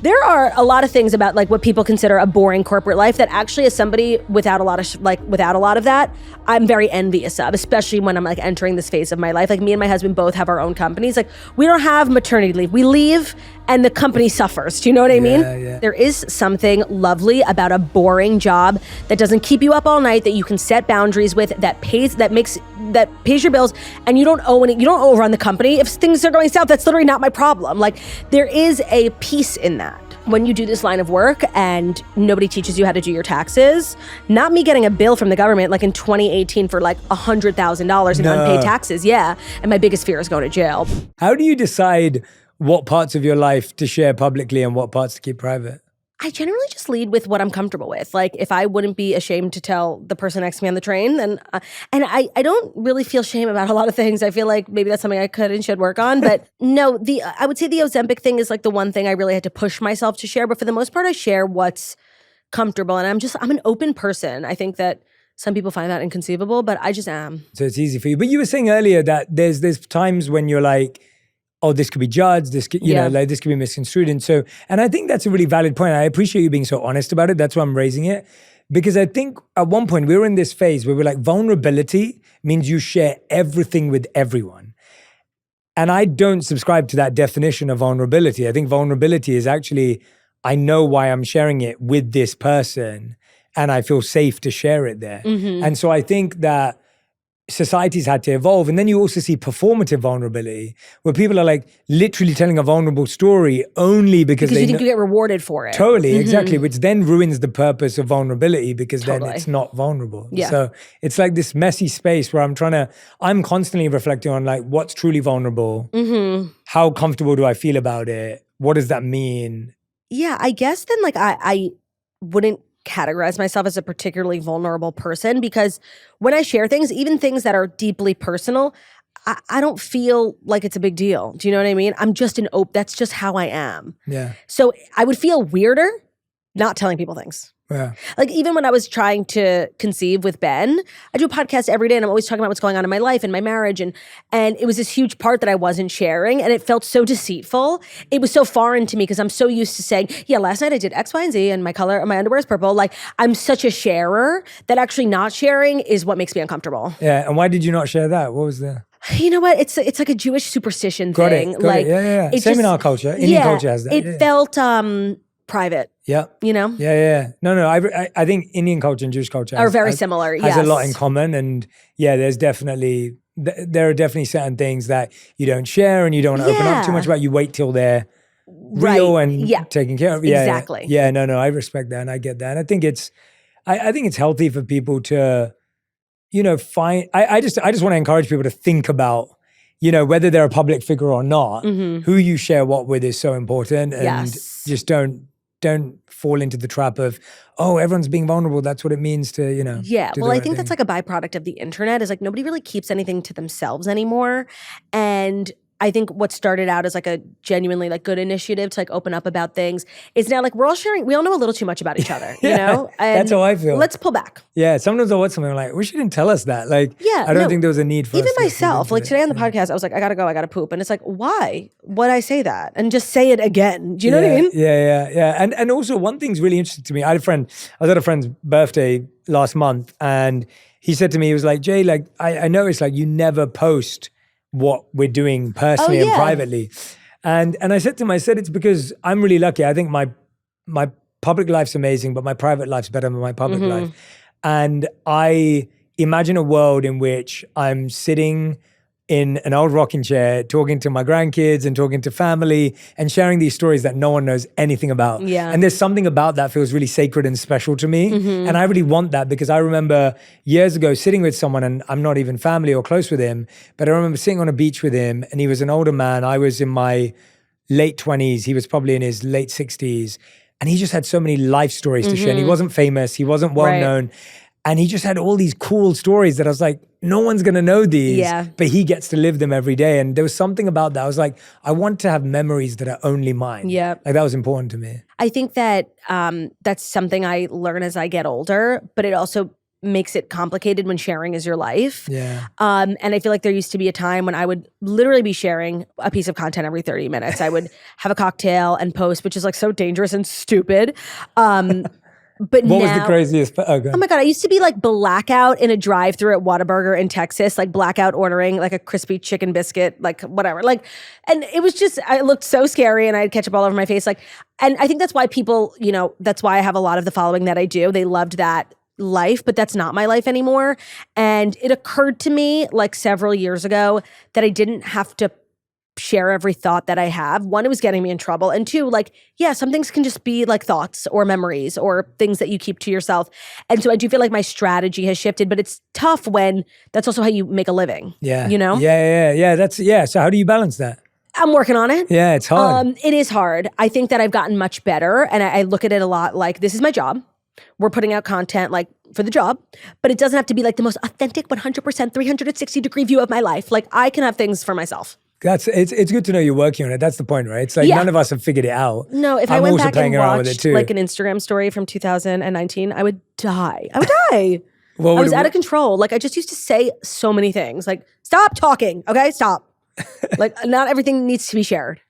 There are a lot of things about like what people consider a boring corporate life that actually, as somebody without a lot of that, I'm very envious of, especially when I'm like entering this phase of my life. Like, me and my husband both have our own companies. Like, we don't have maternity leave. We leave and the company suffers. Do you know what I mean? Yeah. There is something lovely about a boring job that doesn't keep you up all night, that you can set boundaries with, that pays your bills, and you don't overrun the company. If things are going south, that's literally not my problem. Like, there is a peace in that. When you do this line of work and nobody teaches you how to do your taxes, not me getting a bill from the government like in 2018 for like $100,000 in unpaid taxes. Yeah. And my biggest fear is going to jail. How do you decide what parts of your life to share publicly and what parts to keep private? I generally just lead with what I'm comfortable with. Like, if I wouldn't be ashamed to tell the person next to me on the train, then, and I don't really feel shame about a lot of things. I feel like maybe that's something I could and should work on. But no, I would say the Ozempic thing is like the one thing I really had to push myself to share. But for the most part, I share what's comfortable. And I'm an open person. I think that some people find that inconceivable, but I just am. So it's easy for you. But you were saying earlier that there's times when you're like, oh, this could be judged, this could, this could be misconstrued. And I think that's a really valid point. I appreciate you being so honest about it. That's why I'm raising it. Because I think at one point we were in this phase where we're like, vulnerability means you share everything with everyone. And I don't subscribe to that definition of vulnerability. I think vulnerability is actually, I know why I'm sharing it with this person and I feel safe to share it there. Mm-hmm. And so I think that society's had to evolve. And then you also see performative vulnerability, where people are like literally telling a vulnerable story only because you think you get rewarded for it. Totally, exactly. Which then ruins the purpose of vulnerability, because then it's not vulnerable. Yeah. So it's like this messy space where I'm constantly reflecting on like what's truly vulnerable, how comfortable do I feel about it, what does that mean? Yeah, I guess then like I wouldn't categorize myself as a particularly vulnerable person, because when I share things, even things that are deeply personal, I don't feel like it's a big deal. Do you know what I mean? I'm just that's just how I am. Yeah. So I would feel weirder not telling people things. Yeah. Like, even when I was trying to conceive with Ben, I do a podcast every day and I'm always talking about what's going on in my life and my marriage. And it was this huge part that I wasn't sharing, and it felt so deceitful. It was so foreign to me because I'm so used to saying, yeah, last night I did X, Y, and Z and my underwear is purple. Like, I'm such a sharer that actually not sharing is what makes me uncomfortable. Yeah. And why did you not share that? What was the... You know what? It's like a Jewish superstition Got thing. it. Like Yeah. it Same in just- our culture. Indian culture has that. It felt private. Yeah. You know? Yeah. No. I think Indian culture and Jewish culture Are very similar. Has a lot in yes. common, and there are definitely certain things that you don't share and you don't want to open up too much about. You wait till they're real Right. and Yeah. taken care of. Exactly. Yeah. No. I respect that and I get that. And I think I think it's healthy for people to, find. I just want to encourage people to think about, whether they're a public figure or not, who you share what with is so important, and just don't fall into the trap of, oh, everyone's being vulnerable. That's what it means to, Yeah. do Well, the I right think that's thing. like a byproduct of the internet is like nobody really keeps anything to themselves anymore. And I think what started out as like a genuinely like good initiative to like open up about things is now like we're all sharing, we all know a little too much about each other, you know? And that's how I feel. Let's pull back. Yeah, sometimes I watch something I'm like, wish you didn't tell us that. Like, Yeah, I don't no. think there was a need for Even us to myself, like today on the podcast, I was like, I gotta go, I gotta poop. And it's like, why would I say that? And just say it again. Do you know what I mean? Yeah. And also one thing's really interesting to me. I was at a friend's birthday last month, and he said to me, he was like, Jay, like, I noticed like you never post what we're doing personally and privately. And I said to him, it's because I'm really lucky. I think my public life's amazing, but my private life's better than my public life. And I imagine a world in which I'm sitting in an old rocking chair, talking to my grandkids and talking to family and sharing these stories that no one knows anything about. Yeah. And there's something about that feels really sacred and special to me. And I really want that because I remember years ago sitting with someone, and I'm not even family or close with him, but I remember sitting on a beach with him, and he was an older man. I was in my late 20s. He was probably in his late 60s. And he just had so many life stories to share. And he wasn't famous. He wasn't well known. And he just had all these cool stories that I was like, no one's going to know these, but he gets to live them every day. And there was something about that. I was like, I want to have memories that are only mine. Yeah. Like that was important to me. I think that that's something I learn as I get older, but it also makes it complicated when sharing is your life. Yeah. And I feel like there used to be a time when I would literally be sharing a piece of content every 30 minutes. I would have a cocktail and post, which is like so dangerous and stupid. But What now, was the craziest? oh my God, I used to be like blackout in a drive-thru at Whataburger in Texas, like blackout ordering like a crispy chicken biscuit, like whatever. Like, and it was just, I looked so scary and I had ketchup all over my face. Like, and I think that's why people, that's why I have a lot of the following that I do. They loved that life, but that's not my life anymore. And it occurred to me like several years ago that I didn't have to share every thought that I have. One, it was getting me in trouble. And two, like, some things can just be like thoughts or memories or things that you keep to yourself. And so I do feel like my strategy has shifted, but it's tough when that's also how you make a living. Yeah. You know? Yeah. So how do you balance that? I'm working on it. Yeah, it's hard. It is hard. I think that I've gotten much better. And I look at it a lot like, this is my job. We're putting out content like for the job, but it doesn't have to be like the most authentic 100% 360-degree view of my life. Like I can have things for myself. It's good to know you're working on it. That's the point, right? It's like none of us have figured it out. No, if I'm I went also back playing and around with it watched too. like an Instagram story from 2019, I would die. I would die. Well, I was out of control. Like I just used to say so many things. Like, stop talking, okay? Stop. Like not everything needs to be shared.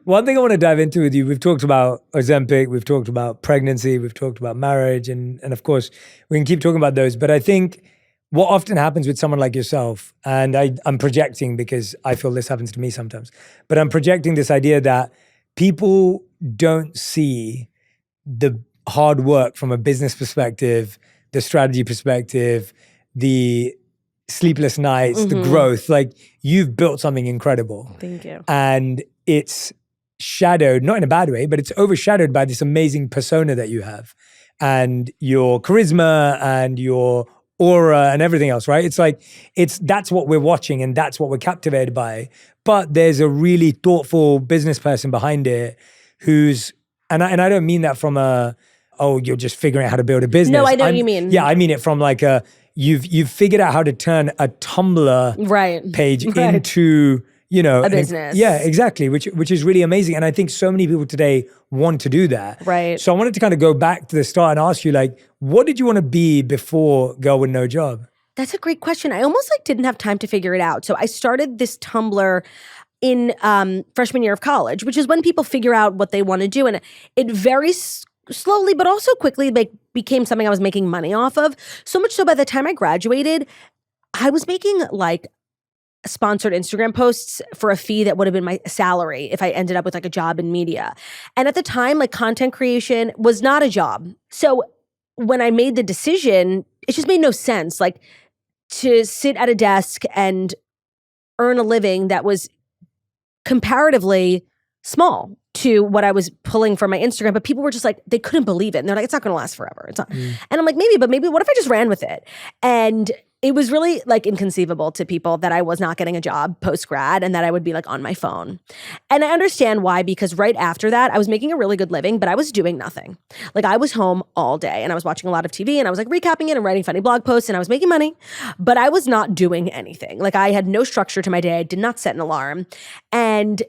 One thing I want to dive into with you, we've talked about Ozempic, we've talked about pregnancy, we've talked about marriage, and of course, we can keep talking about those. But I think what often happens with someone like yourself, and I'm projecting because I feel this happens to me sometimes, but I'm projecting this idea that people don't see the hard work from a business perspective, the strategy perspective, the sleepless nights, the growth. Like you've built something incredible. Thank you. And it's shadowed, not in a bad way, but it's overshadowed by this amazing persona that you have and your charisma and your aura and everything else, right? It's like, that's what we're watching and that's what we're captivated by. But there's a really thoughtful business person behind it who's, and I don't mean that from you're just figuring out how to build a business. No, I know what you mean. Yeah, I mean it from like you've figured out how to turn a Tumblr page into, a business. Yeah, exactly, which is really amazing. And I think so many people today want to do that. Right. So I wanted to kind of go back to the start and ask you, like, what did you want to be before Girl With No Job? That's a great question. I almost like didn't have time to figure it out. So I started this Tumblr in freshman year of college, which is when people figure out what they want to do. And it very slowly, but also quickly became something I was making money off of. So much so by the time I graduated, I was making like sponsored Instagram posts for a fee that would have been my salary if I ended up with like a job in media. And at the time, like content creation was not a job. So when I made the decision, it just made no sense. Like to sit at a desk and earn a living that was comparatively small to what I was pulling from my Instagram, but people were just like, they couldn't believe it. And they're like, it's not going to last forever. It's not. And I'm like, maybe what if I just ran with it? And it was really like inconceivable to people that I was not getting a job post-grad and that I would be like on my phone. And I understand why, because right after that, I was making a really good living, but I was doing nothing. Like I was home all day and I was watching a lot of TV and I was like recapping it and writing funny blog posts and I was making money, but I was not doing anything. Like I had no structure to my day. I did not set an alarm. And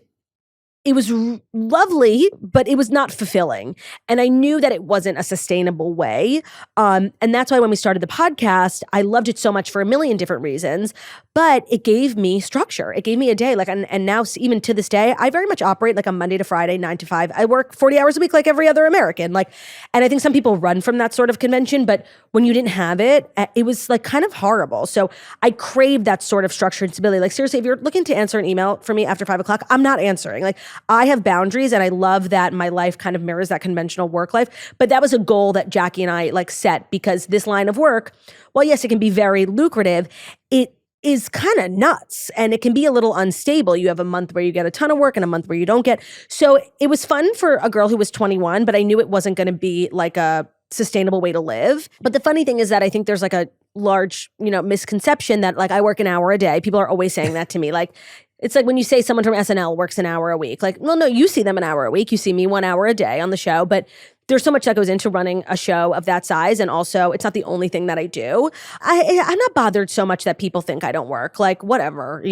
it was lovely, but it was not fulfilling. And I knew that it wasn't a sustainable way. And that's why when we started the podcast, I loved it so much for a million different reasons, but it gave me structure. It gave me a day. Like, and now even to this day, I very much operate like a Monday to Friday, 9 to 5. I work 40 hours a week like every other American. Like, and I think some people run from that sort of convention, but when you didn't have it, it was like kind of horrible. So I craved that sort of structure and stability. Like seriously, if you're looking to answer an email for me after 5 o'clock, I'm not answering. Like I have boundaries and I love that my life kind of mirrors that conventional work life. But that was a goal that Jackie and I like set because this line of work, well, yes, it can be very lucrative. It is kind of nuts and it can be a little unstable. You have a month where you get a ton of work and a month where you don't get. So it was fun for a girl who was 21, but I knew it wasn't going to be like a sustainable way to live. But the funny thing is that I think there's like a large, misconception that like I work an hour a day. People are always saying that to me. Like, it's like when you say someone from SNL works an hour a week. Like, well, no, you see them an hour a week. You see me 1 hour a day on the show. But there's so much that goes into running a show of that size. And also, it's not the only thing that I do. I'm not bothered so much that people think I don't work. Like, whatever,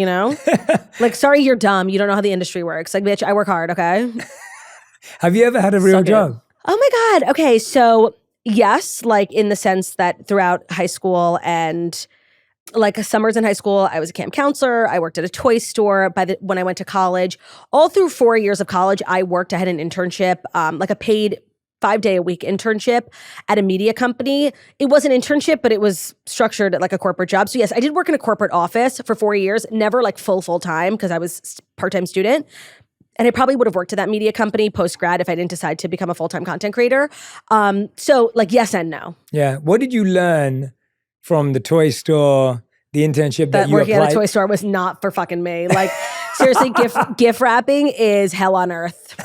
Like, sorry, you're dumb. You don't know how the industry works. Like, bitch, I work hard, okay? Have you ever had a real job? Oh my God. Okay, so yes, like in the sense that throughout high school and like summers in high school, I was a camp counselor. I worked at a toy store when I went to college. All through 4 years of college, I had an internship, like a paid 5-day-a-week internship at a media company. It was an internship, but it was structured like a corporate job. So yes, I did work in a corporate office for 4 years, never like full time because I was part-time student. And I probably would have worked at that media company post-grad if I didn't decide to become a full-time content creator. So like yes and no. Yeah. What did you learn from the toy store, the internship that you applied? Working at a toy store was not for fucking me. Like seriously, gift wrapping is hell on earth.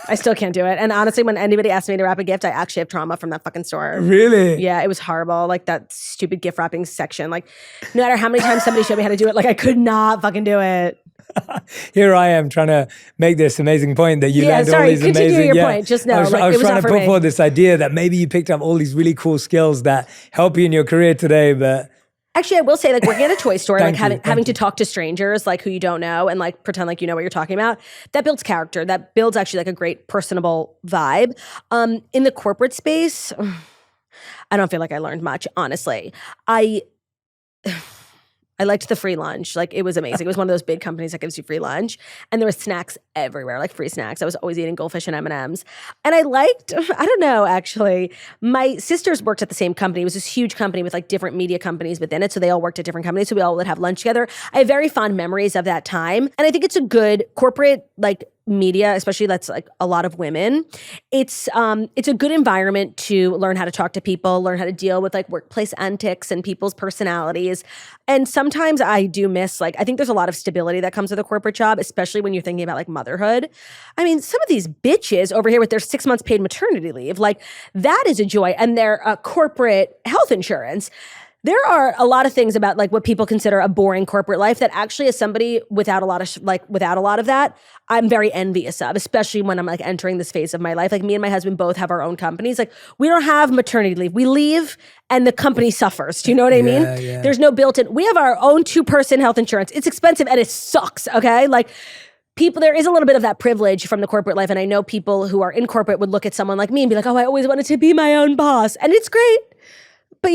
I still can't do it. And honestly, when anybody asks me to wrap a gift, I actually have trauma from that fucking store. Really? Yeah, it was horrible. Like that stupid gift wrapping section. Like no matter how many times somebody showed me how to do it, like I could not fucking do it. Here I am trying to make this amazing point that you learned all these amazing. Continue your point. Just know, I was trying to put forward this idea that maybe you picked up all these really cool skills that help you in your career today, but actually, I will say, like working at a toy store, like having to talk to strangers, like who you don't know, and like pretend like you know what you're talking about, that builds character. That builds actually like a great personable vibe. In the corporate space, I don't feel like I learned much, honestly. I liked the free lunch. Like it was amazing. It was one of those big companies that gives you free lunch. And there were snacks everywhere, like free snacks. I was always eating goldfish and M&Ms. And I don't know, actually. My sisters worked at the same company. It was this huge company with like different media companies within it. So they all worked at different companies. So we all would have lunch together. I have very fond memories of that time. And I think it's a good corporate, like media, especially that's like a lot of women. It's a good environment to learn how to talk to people, learn how to deal with like workplace antics and people's personalities. And sometimes I do miss, like, I think there's a lot of stability that comes with a corporate job, especially when you're thinking about like motherhood. I mean, some of these bitches over here with their 6 months paid maternity leave, like that is a joy. And their corporate health insurance. There are a lot of things about like what people consider a boring corporate life that actually, as somebody without a lot of that, I'm very envious of, especially when I'm like entering this phase of my life. Like me and my husband both have our own companies. Like we don't have maternity leave. We leave and the company suffers. Do you know what I mean? Yeah. There's no built-in. We have our own 2-person health insurance. It's expensive and it sucks. Okay, like. There is a little bit of that privilege from the corporate life. And I know people who are in corporate would look at someone like me and be like, oh, I always wanted to be my own boss. And it's great. But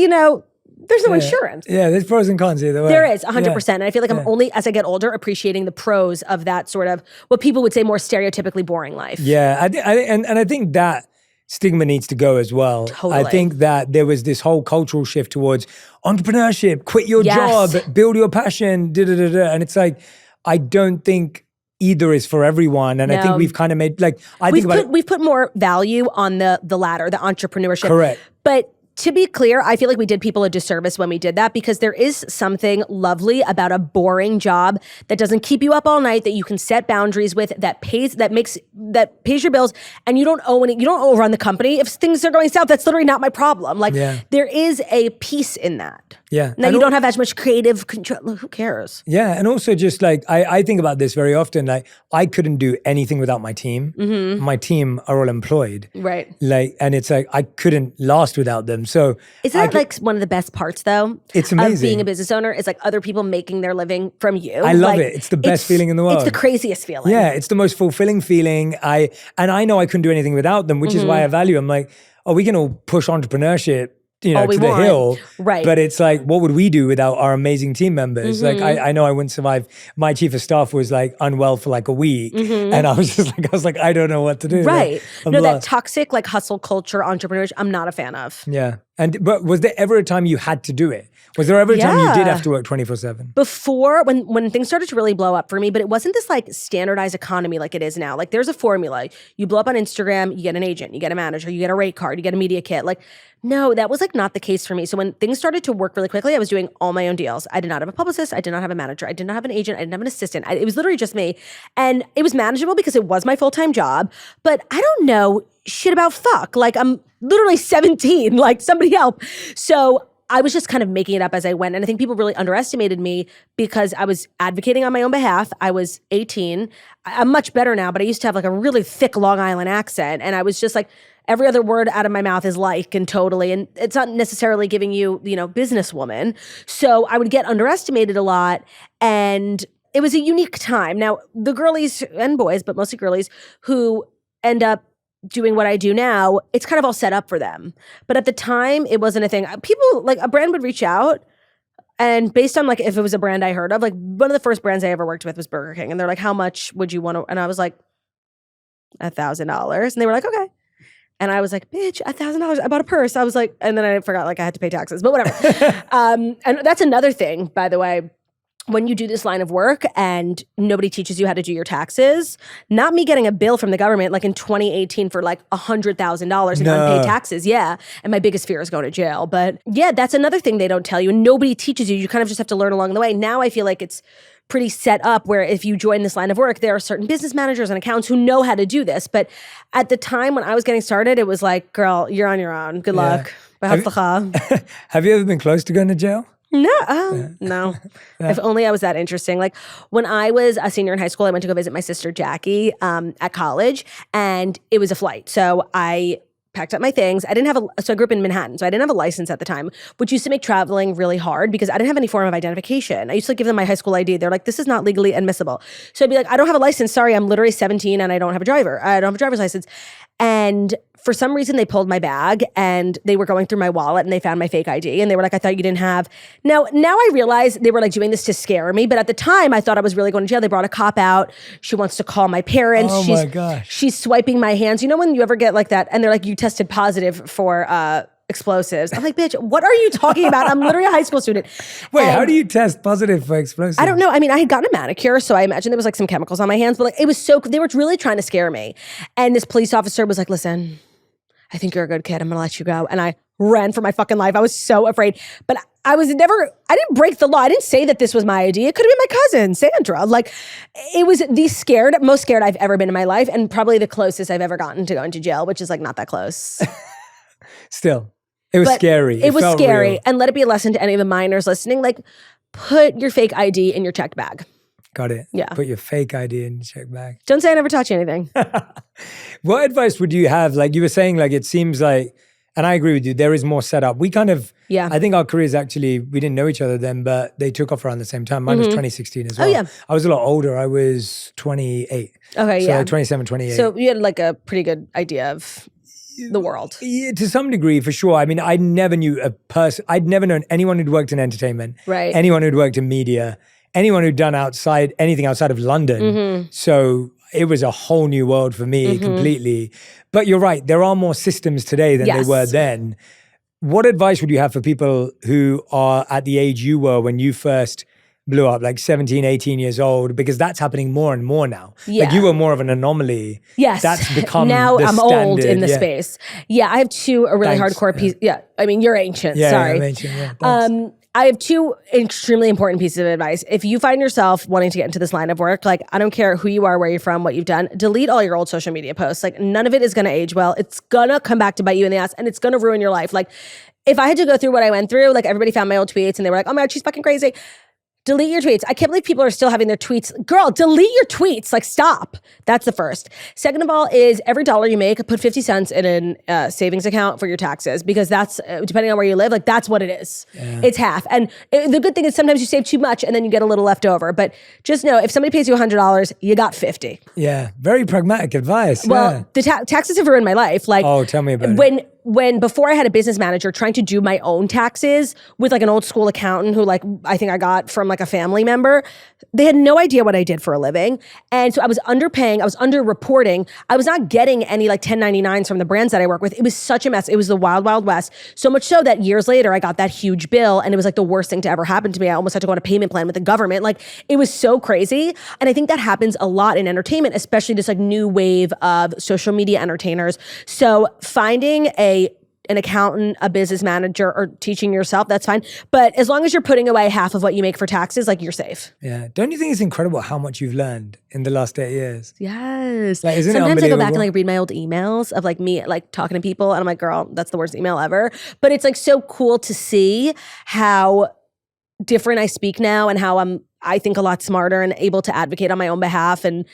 there's no insurance. Yeah, there's pros and cons either way. There is, 100%. And I feel like I'm only, as I get older, appreciating the pros of that sort of, what people would say more stereotypically boring life. Yeah, I think that stigma needs to go as well. Totally. I think that there was this whole cultural shift towards entrepreneurship, quit your Yes. job, build your passion, and it's like, I don't think either is for everyone. And I think No. we've kind of made, like, We've put more value on the latter, the entrepreneurship. Correct. But to be clear, I feel like we did people a disservice when we did that, because there is something lovely about a boring job that doesn't keep you up all night, that you can set boundaries with, that pays your bills, and you don't owe any, you don't overrun the company. If things are going south, that's literally not my problem. Like, there is a peace in that. Yeah. Now, you don't have as much creative control. Who cares? Yeah. And also just like, I think about this very often. Like, I couldn't do anything without my team. Mm-hmm. My team are all employed. Right. Like, and it's like, I couldn't last without them. So Isn't that like one of the best parts, though? It's amazing. Of being a business owner, is like other people making their living from you. I love it. It's the best feeling in the world. It's the craziest feeling. Yeah, it's the most fulfilling feeling. I know I couldn't do anything without them, which is why I value. I'm like, oh, we can all push entrepreneurship, to the hill. Right. But it's like, what would we do without our amazing team members? Like, I know I wouldn't survive. My chief of staff was like unwell for like a week. And I was like, I don't know what to do. Right. Like, No, that toxic like hustle culture, entrepreneurship, I'm not a fan of. Yeah. But was there ever a time you had to do it? Was there ever a time you did have to work 24/7? Before, when things started to really blow up for me, but it wasn't this like standardized economy like it is now. Like, there's a formula. You blow up on Instagram, you get an agent, you get a manager, you get a rate card, you get a media kit. Like, no, that was like not the case for me. So when things started to work really quickly, I was doing all my own deals. I did not have a publicist. I did not have a manager. I did not have an agent. I didn't have an assistant. It was literally just me. And it was manageable because it was my full-time job. But I don't know shit about fuck. Like, I'm literally 17, like, somebody help. So I was just kind of making it up as I went. And I think people really underestimated me because I was advocating on my own behalf. I was 18. I'm much better now, but I used to have like a really thick Long Island accent. And I was just like, every other word out of my mouth is like and totally. And it's not necessarily giving you, businesswoman. So I would get underestimated a lot. And it was a unique time. Now, the girlies and boys, but mostly girlies, who end up doing what I do now, it's kind of all set up for them. But at the time, it wasn't a thing. People, like, a brand would reach out, and based on like if it was a brand I heard of, like one of the first brands I ever worked with was Burger King. And they're like, how much would you want to? And I was like, $1,000. And they were like, okay. And I was like, bitch, $1,000. I bought a purse. I was like, and then I forgot like I had to pay taxes, but whatever. And that's another thing, by the way. When you do this line of work and nobody teaches you how to do your taxes, not me getting a bill from the government like in 2018 for like $100,000 in unpaid taxes. Yeah. And my biggest fear is going to jail. But yeah, that's another thing they don't tell you. And nobody teaches you. You kind of just have to learn along the way. Now I feel like it's pretty set up where if you join this line of work, there are certain business managers and accountants who know how to do this. But at the time when I was getting started, it was like, girl, you're on your own. Good luck. Have you ever been close to going to jail? No, no. If only I was that interesting. Like, when I was a senior in high school, I went to go visit my sister Jackie at college, and it was a flight. So I packed up my things. So I grew up in Manhattan, so I didn't have a license at the time, which used to make traveling really hard because I didn't have any form of identification. I used to give them my high school ID. They're like, this is not legally admissible. So I'd be like, I don't have a license. Sorry, I'm literally 17 and I don't have a driver. I don't have a driver's license. And for some reason, they pulled my bag and they were going through my wallet and they found my fake ID. And they were like, I thought you didn't have. Now I realize they were like doing this to scare me. But at the time, I thought I was really going to jail. They brought a cop out. She wants to call my parents. Oh my gosh. She's swiping my hands. You know when you ever get like that and they're like, you tested positive for explosives. I'm like, bitch, what are you talking about? I'm literally a high school student. Wait, how do you test positive for explosives? I don't know. I mean, I had gotten a manicure, so I imagine there was like some chemicals on my hands, but like it was they were really trying to scare me. And this police officer was like, listen, I think you're a good kid. I'm going to let you go. And I ran for my fucking life. I was so afraid. But I didn't break the law. I didn't say that this was my idea. It could have been my cousin, Sandra. Like, it was the most scared I've ever been in my life, and probably the closest I've ever gotten to going to jail, which is like not that close. Still, it was scary. It was felt scary. real. And let it be a lesson to any of the minors listening. Like, put your fake ID in your checked bag. Got it. Yeah. Put your fake ID in your check bag. Don't say I never taught you anything. What advice would you have? Like you were saying, like it seems like, and I agree with you, there is more setup. We kind of, I think our careers actually, we didn't know each other then, but they took off around the same time. Mine was 2016 as well. Oh, yeah. I was a lot older. I was 28. Okay, so yeah. 27, 28. So you had like a pretty good idea of the world. Yeah, to some degree, for sure. I mean, I never knew I'd never known anyone who'd worked in entertainment. Right. Anyone who'd worked in media. Anyone who'd done anything outside of London. So it was a whole new world for me completely. But you're right, there are more systems today than they were then. What advice would you have for people who are at the age you were when you first blew up, like 17, 18 years old? Because that's happening more and more now. Yeah. Like you were more of an anomaly. Yes. That's become now the I'm standard. old in the space. Yeah, I have two really hardcore pieces. Yeah, I mean, you're ancient. Sorry. I'm ancient. Yeah, thanks. I have two extremely important pieces of advice. If you find yourself wanting to get into this line of work, like I don't care who you are, where you're from, what you've done, delete all your old social media posts. Like none of it is going to age well. It's going to come back to bite you in the ass and it's going to ruin your life. Like if I had to go through what I went through, like everybody found my old tweets and they were like, oh my God, she's fucking crazy. Delete your tweets. I can't believe people are still having their tweets. Girl, delete your tweets. Like, stop. That's the first. Second of all is every dollar you make, put 50 cents in a savings account for your taxes because that's, depending on where you live, like that's what it is. Yeah. It's half. And the good thing is sometimes you save too much and then you get a little left over. But just know if somebody pays you $100, you got 50. Yeah. Very pragmatic advice. Well, the taxes have ruined my life. Like, oh, tell me about it. When before I had a business manager trying to do my own taxes with like an old school accountant who like I think I got from like a family member, they had no idea what I did for a living. And so I was underpaying, I was underreporting. I was not getting any like 1099s from the brands that I work with. It was such a mess. It was the wild, wild west. So much so that years later I got that huge bill and it was like the worst thing to ever happen to me. I almost had to go on a payment plan with the government. Like it was so crazy. And I think that happens a lot in entertainment, especially this like new wave of social media entertainers. So finding an accountant, a business manager, or teaching yourself, that's fine. But as long as you're putting away half of what you make for taxes, like you're safe. Yeah. Don't you think it's incredible how much you've learned in the last 8 years? Yes. Like, Sometimes I go back and like read my old emails of like me like talking to people and I'm like, girl, that's the worst email ever. But it's like so cool to see how different I speak now and how I think a lot smarter and able to advocate on my own behalf and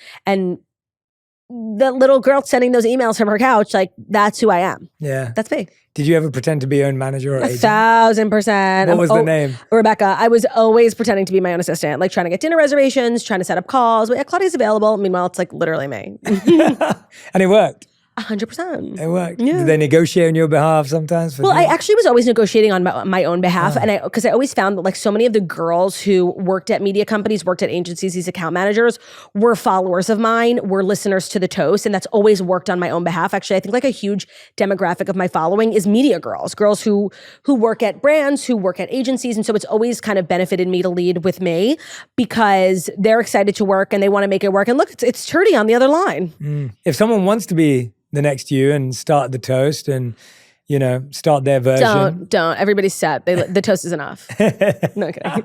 the little girl sending those emails from her couch, like that's who I am. Yeah. That's me. Did you ever pretend to be your own manager or agent? 1,000%. What was the name? Rebecca. I was always pretending to be my own assistant, like trying to get dinner reservations, trying to set up calls. Yeah, Claudia's available. Meanwhile, it's like literally me. And it worked. 100%. It worked. Yeah. Did they negotiate on your behalf sometimes? Well, I actually was always negotiating on my own behalf. And because I always found that like so many of the girls who worked at media companies, worked at agencies, these account managers were followers of mine, were listeners to the toast. And that's always worked on my own behalf. Actually, I think like a huge demographic of my following is media girls who work at brands, who work at agencies. And so it's always kind of benefited me to lead with me because they're excited to work and they want to make it work. And look, it's Shetty on the other line. If someone wants to be the next you and start the toast and, you know, start their version. Don't. Everybody's set. The toast is enough. No kidding.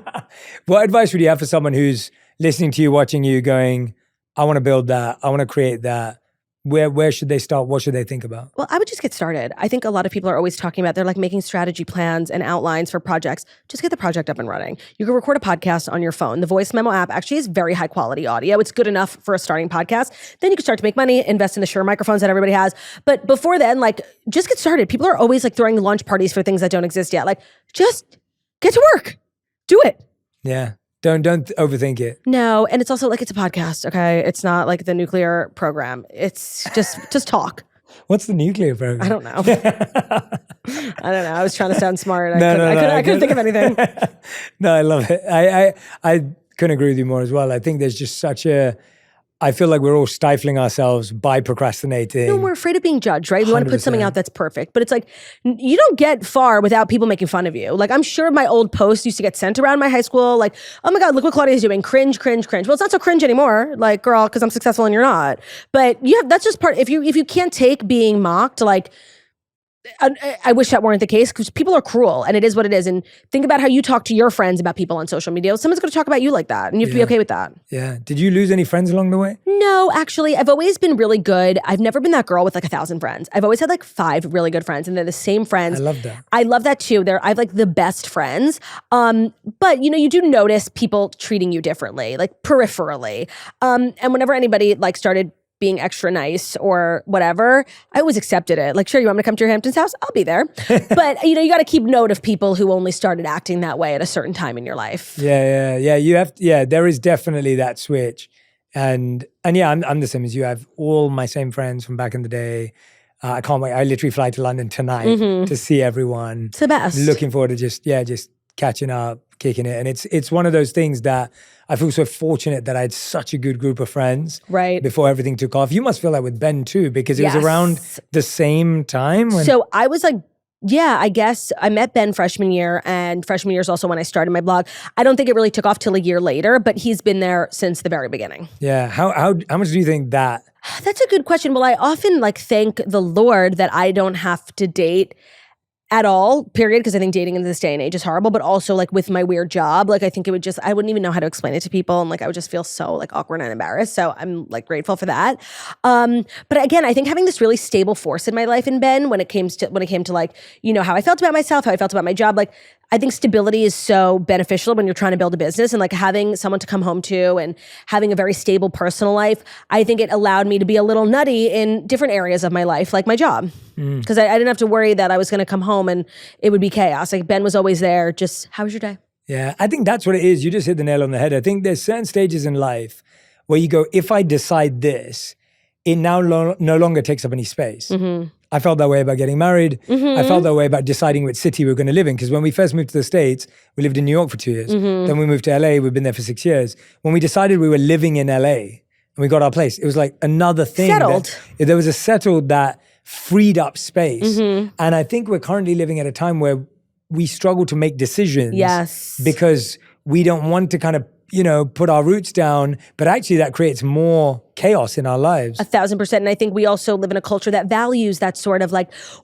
What advice would you have for someone who's listening to you, watching you, going, I want to build that, I want to create that? Where should they start? What should they think about? Well, I would just get started. I think a lot of people are always talking about, they're like making strategy plans and outlines for projects. Just get the project up and running. You can record a podcast on your phone. The Voice Memo app actually is very high quality audio. It's good enough for a starting podcast. Then you can start to make money, invest in the Shure microphones that everybody has. But before then, like, just get started. People are always like throwing lunch parties for things that don't exist yet. Like, just get to work. Do it. Yeah. Don't overthink it. No, and it's also like it's a podcast, okay? It's not like the nuclear program. It's just talk. What's the nuclear program? I don't know. I don't know. I was trying to sound smart. I couldn't think of anything. No, I love it. I couldn't agree with you more as well. I think there's just I feel like we're all stifling ourselves by procrastinating. No, we're afraid of being judged, right? We want to put something out that's perfect. But it's like, you don't get far without people making fun of you. Like, I'm sure my old posts used to get sent around my high school. Like, oh my God, look what Claudia's doing. Cringe, cringe, cringe. Well, it's not so cringe anymore. Like, girl, because I'm successful and you're not. But that's just part, if you can't take being mocked, like, I wish that weren't the case because people are cruel and it is what it is. And think about how you talk to your friends about people on social media. Someone's going to talk about you like that and you have to be okay with that. Yeah. Did you lose any friends along the way? No, actually, I've always been really good. I've never been that girl with like 1,000 friends. I've always had like 5 really good friends and they're the same friends. I love that. I love that too. I have like the best friends. But you know, you do notice people treating you differently, like peripherally. And whenever anybody like started being extra nice or whatever, I always accepted it. Like, sure, you want me to come to your Hamptons house? I'll be there. But, you know, you got to keep note of people who only started acting that way at a certain time in your life. Yeah. You have, there is definitely that switch. And yeah, I'm the same as you. I have all my same friends from back in the day. I can't wait. I literally fly to London tonight to see everyone. It's the best. Looking forward to just catching up, kicking it. And it's one of those things that I feel so fortunate that I had such a good group of friends Right. before everything took off. You must feel that with Ben too, because it was Yes. around the same time when So I was like, yeah, I guess I met Ben freshman year, and freshman year is also when I started my blog. I don't think it really took off till a year later, but he's been there since the very beginning. Yeah. How much do you think that? That's a good question. Well, I often thank the Lord that I don't have to date at all, period, because I think dating in this day and age is horrible, but also with my weird job, I think it would I wouldn't even know how to explain it to people, and I would just feel so awkward and embarrassed. So I'm grateful for that. But again, I think having this really stable force in my life in Ben when it came to how I felt about myself, how I felt about my job, I think stability is so beneficial when you're trying to build a business, and having someone to come home to and having a very stable personal life, I think it allowed me to be a little nutty in different areas of my life, like my job. Because I didn't have to worry that I was going to come home and it would be chaos. Ben was always there. Just, how was your day? Yeah, I think that's what it is. You just hit the nail on the head. I think there's certain stages in life where you go, if I decide this, it now no longer takes up any space. Mm-hmm. I felt that way about getting married. I felt that way about deciding which city we were going to live in. Because when we first moved to the States, we lived in New York for 2 years. Then we moved to LA. We've been there for 6 years. When we decided we were living in LA and we got our place, it was another thing. Settled. There was a settled that freed up space. And I think we're currently living at a time where we struggle to make decisions. Yes. Because we don't want to kind of, put our roots down, but actually that creates more chaos in our lives. 1,000%. And I think we also live in a culture that values that sort of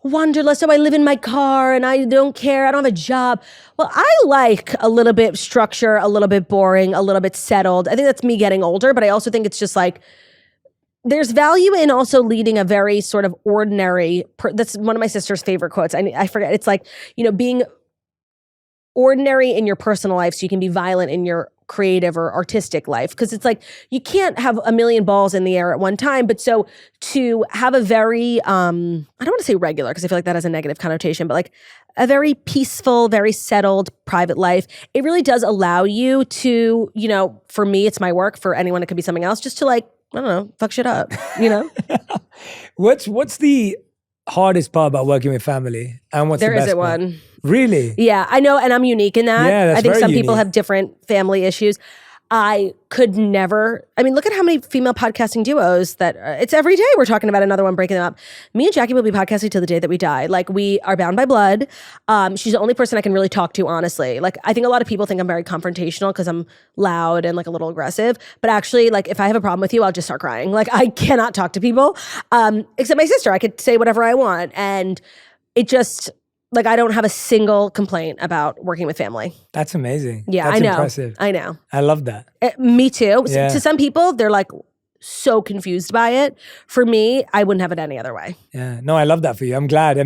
wanderlust. Oh, I live in my car and I don't care. I don't have a job. Well, I like a little bit structure, a little bit boring, a little bit settled. I think that's me getting older, but I also think it's just there's value in also leading a very sort of ordinary, that's one of my sister's favorite quotes. I forget. It's being ordinary in your personal life so you can be violent in your creative or artistic life. Because it's you can't have a million balls in the air at one time. But so to have a very, I don't want to say regular because I feel that has a negative connotation, but a very peaceful, very settled private life, it really does allow you to, for me, it's my work. For anyone, it could be something else, just to I don't know, fuck shit up, What's the hardest part about working with family? And what's There the best isn't part? one. Really? Yeah, I know, and I'm unique in that. Yeah, that's I think very some people unique. have different family issues. I could never, look at how many female podcasting duos that, it's every day we're talking about another one breaking them up. Me and Jackie will be podcasting till the day that we die. We are bound by blood. She's the only person I can really talk to, honestly. I think a lot of people think I'm very confrontational because I'm loud and a little aggressive. But actually, if I have a problem with you, I'll just start crying. I cannot talk to people, except my sister. I could say whatever I want. And it just... I don't have a single complaint about working with family. That's amazing. Yeah, That's I know. impressive. I know. I love that. Me too. Yeah. To some people, they're so confused by it. For me, I wouldn't have it any other way. Yeah. No, I love that for you. I'm glad.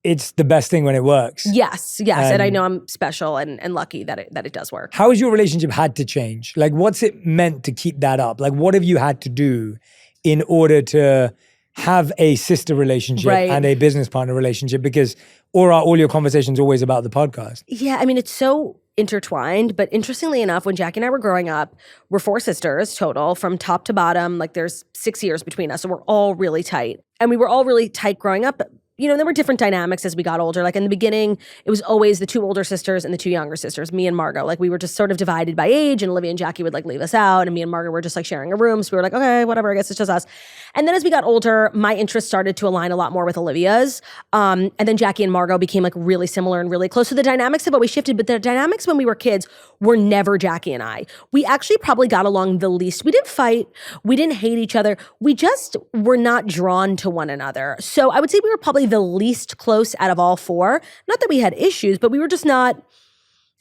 It's the best thing when it works. Yes. And I know I'm special and lucky that it does work. How has your relationship had to change? What's it meant to keep that up? What have you had to do in order to have a sister relationship and a business partner relationship? Because or are all your conversations always about the podcast? Yeah, it's so intertwined, but interestingly enough, when Jackie and I were growing up, we're 4 sisters total from top to bottom. There's 6 years between us, so we're all really tight. And we were all really tight growing up. There were different dynamics as we got older. In the beginning, it was always the 2 older sisters and the 2 younger sisters, me and Margot. We were just sort of divided by age, and Olivia and Jackie would leave us out, and me and Margot were just sharing a room. So we were okay, whatever, I guess it's just us. And then as we got older, my interests started to align a lot more with Olivia's. And then Jackie and Margot became really similar and really close. So the dynamics have always shifted, but the dynamics when we were kids were never Jackie and I. We actually probably got along the least. We didn't fight. We didn't hate each other. We just were not drawn to one another. So I would say we were probably the least close out of all 4. Not that we had issues, but we were just not,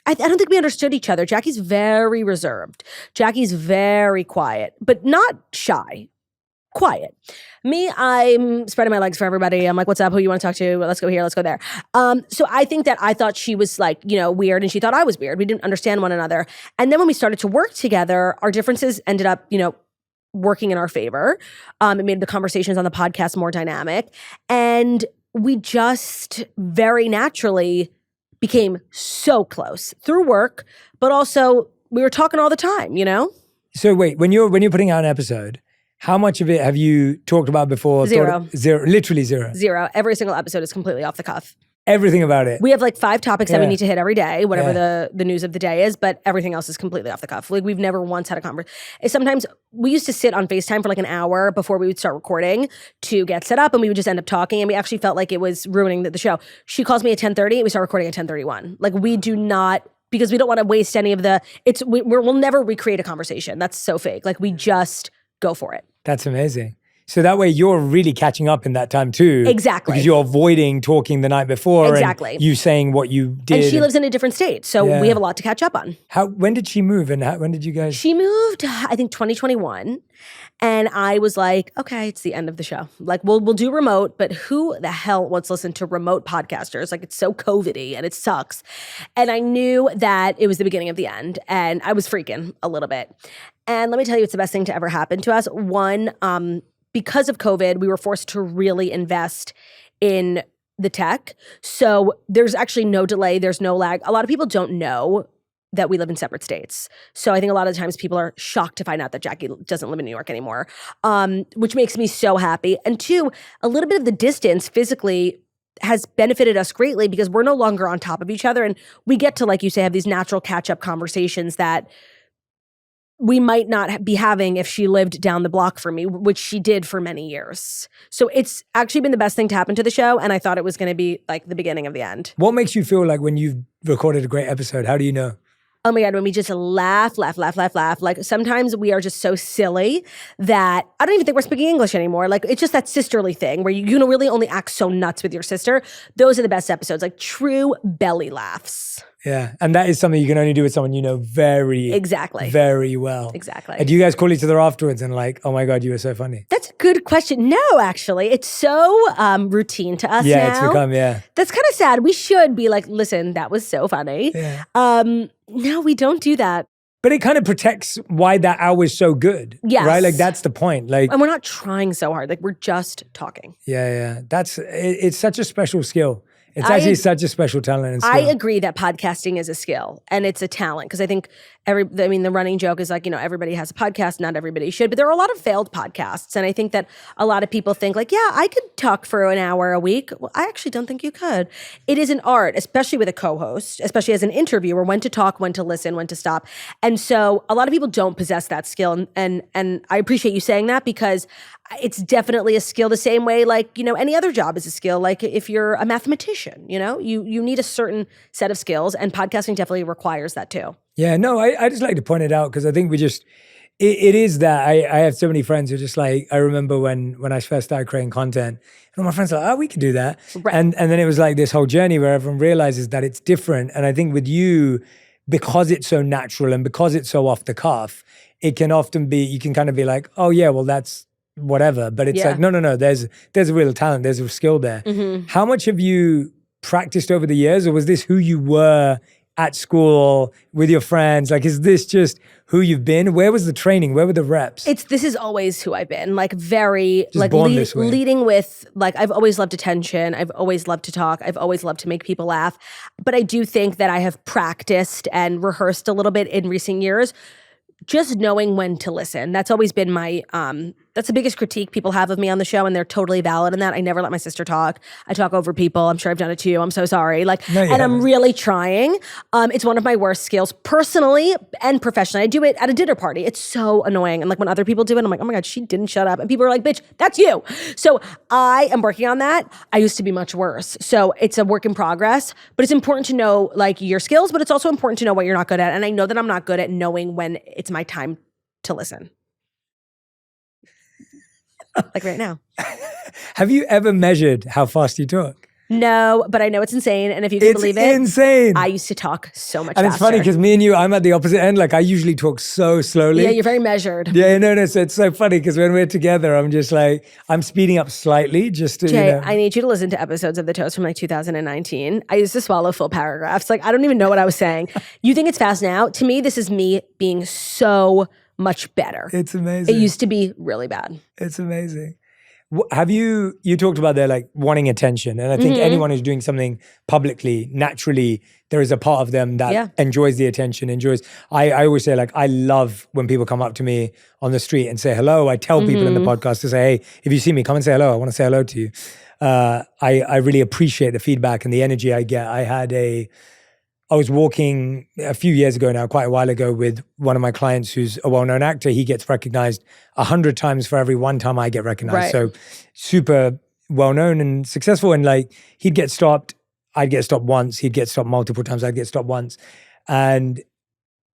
I don't think we understood each other. Jackie's very reserved. Jackie's very quiet, but not shy. Quiet. Me, I'm spreading my legs for everybody. I'm what's up? Who you want to talk to? Let's go here. Let's go there. So I think that I thought she was weird, and she thought I was weird. We didn't understand one another. And then when we started to work together, our differences ended up, working in our favor. It made the conversations on the podcast more dynamic. And we just very naturally became so close through work, but also we were talking all the time, So wait, when you're putting out an episode, how much of it have you talked about before? Zero. Zero, literally zero. Zero. Every single episode is completely off the cuff. everything about it. We have like 5 topics that we Yeah. need to hit every day, whatever Yeah. the news of the day is, but everything else is completely off the cuff. Like we've never once had a conversation. Sometimes we used to sit on FaceTime for like an hour before we would start recording to get set up, and we would just end up talking, and we actually felt like it was ruining the show. She calls me at 10:30 and we start recording at 10:31. Like we do not, because we don't want to waste any of the, we'll never recreate a conversation. That's so fake. Like we just go for it. That's amazing. So that way you're really catching up in that time too. Exactly. Because you're avoiding talking the night before. Exactly. And you saying what you did. And she lives in a different state, so Yeah. we have a lot to catch up on. When did she move and when did you guys? She moved, I think 2021, and I was like, okay, it's the end of the show. Like we'll do remote, but who the hell wants to listen to remote podcasters? Like it's so COVID-y and it sucks. And I knew that it was the beginning of the end, and I was freaking a little bit. And let me tell you, it's the best thing to ever happen to us. One, because of COVID, we were forced to really invest in the tech. So there's actually no delay. There's no lag. A lot of people don't know that we live in separate states. So I think a lot of times people are shocked to find out that Jackie doesn't live in New York anymore, which makes me so happy. And 2, a little bit of the distance physically has benefited us greatly because we're no longer on top of each other. And we get to, like you say, have these natural catch-up conversations that we might not be having if she lived down the block from me, which she did for many years. So it's actually been the best thing to happen to the show, and I thought it was going to be like the beginning of the end. What makes you feel like when you've recorded a great episode? How do you know? Oh my God, when we just laugh. Like sometimes we are just so silly that I don't even think we're speaking English anymore. Like it's just that sisterly thing where you can really only act so nuts with your sister. Those are the best episodes, like true belly laughs. Yeah. And that is something you can only do with someone you know very well. Exactly. And do you guys call each other afterwards and like, oh my God, you were so funny? That's a good question. No, actually. It's so routine to us now. Yeah, it's become, That's kind of sad. We should be like, listen, that was so funny. Yeah. No, we don't do that. But it kind of protects why that hour is so good. Yes. Right? Like that's the point. Like, And we're not trying so hard. Like we're just talking. yeah. It's such a special skill. It's actually such a special talent and skill. I agree that podcasting is a skill and it's a talent because I think the running joke is like, everybody has a podcast, not everybody should, but there are a lot of failed podcasts. And I think that a lot of people think like, yeah, I could talk for an hour a week. Well, I actually don't think you could. It is an art, especially with a co-host, especially as an interviewer, when to talk, when to listen, when to stop. And so a lot of people don't possess that skill. And I appreciate you saying that because it's definitely a skill the same way like, any other job is a skill. Like if you're a mathematician, you need a certain set of skills and podcasting definitely requires that too. Yeah, no, I just like to point it out because I think it is that I have so many friends who are just like, I remember when I first started creating content and all my friends are like, oh, we could do that. Right. And then it was like this whole journey where everyone realizes that it's different. And I think with you, because it's so natural and because it's so off the cuff, it can often be, you can kind of be like, oh yeah, well that's whatever. But it's like, no, there's a real talent, there's a skill there. Mm-hmm. How much have you practiced over the years or was this who you were at school with your friends? Like, is this just who you've been? Where was the training? Where were the reps? This is always who I've been. Like very, Just like born this way. leading with, like I've always loved attention. I've always loved to talk. I've always loved to make people laugh. But I do think that I have practiced and rehearsed a little bit in recent years, just knowing when to listen. That's always been my, that's the biggest critique people have of me on the show, and they're totally valid in that. I never let my sister talk. I talk over people. I'm sure I've done it too. I'm so sorry. No, you and I'm haven't. really trying. It's one of my worst skills personally and professionally. I do it at a dinner party. It's so annoying. And like when other people do it, I'm like, oh my God, she didn't shut up. And people are like, bitch, that's you. So I am working on that. I used to be much worse. So it's a work in progress, but it's important to know like your skills, but it's also important to know what you're not good at. And I know that I'm not good at knowing when it's my time to listen. Like right now. Have you ever measured how fast you talk? No, but I know it's insane. And if you can believe it, It's insane. I used to talk so much And faster. it's funny because me and you, I'm at the opposite end. Like I usually talk so slowly. Yeah, you're very measured. Yeah, no. So it's so funny because when we're together, I'm just like, I'm speeding up slightly just to, Jay, I need you to listen to episodes of The Toast from like 2019. I used to swallow full paragraphs. Like, I don't even know what I was saying. You think it's fast now? To me, this is me being so much better. It's amazing. It used to be really bad. It's amazing. Have you talked about their like wanting attention, and I think Mm-hmm. anyone who's doing something publicly, naturally, there is a part of them that enjoys the attention, enjoys. I always say like, I love when people come up to me on the street and say hello. I tell people in the podcast to say, hey, if you see me, come and say hello. I want to say hello to you. I really appreciate the feedback and the energy I get. I was walking a few years ago now, quite a while ago, with one of my clients who's a well-known actor. He gets recognized 100 times for every one time I get recognized. Right. So super well-known and successful. And like, he'd get stopped. I'd get stopped once. He'd get stopped multiple times. I'd get stopped once. And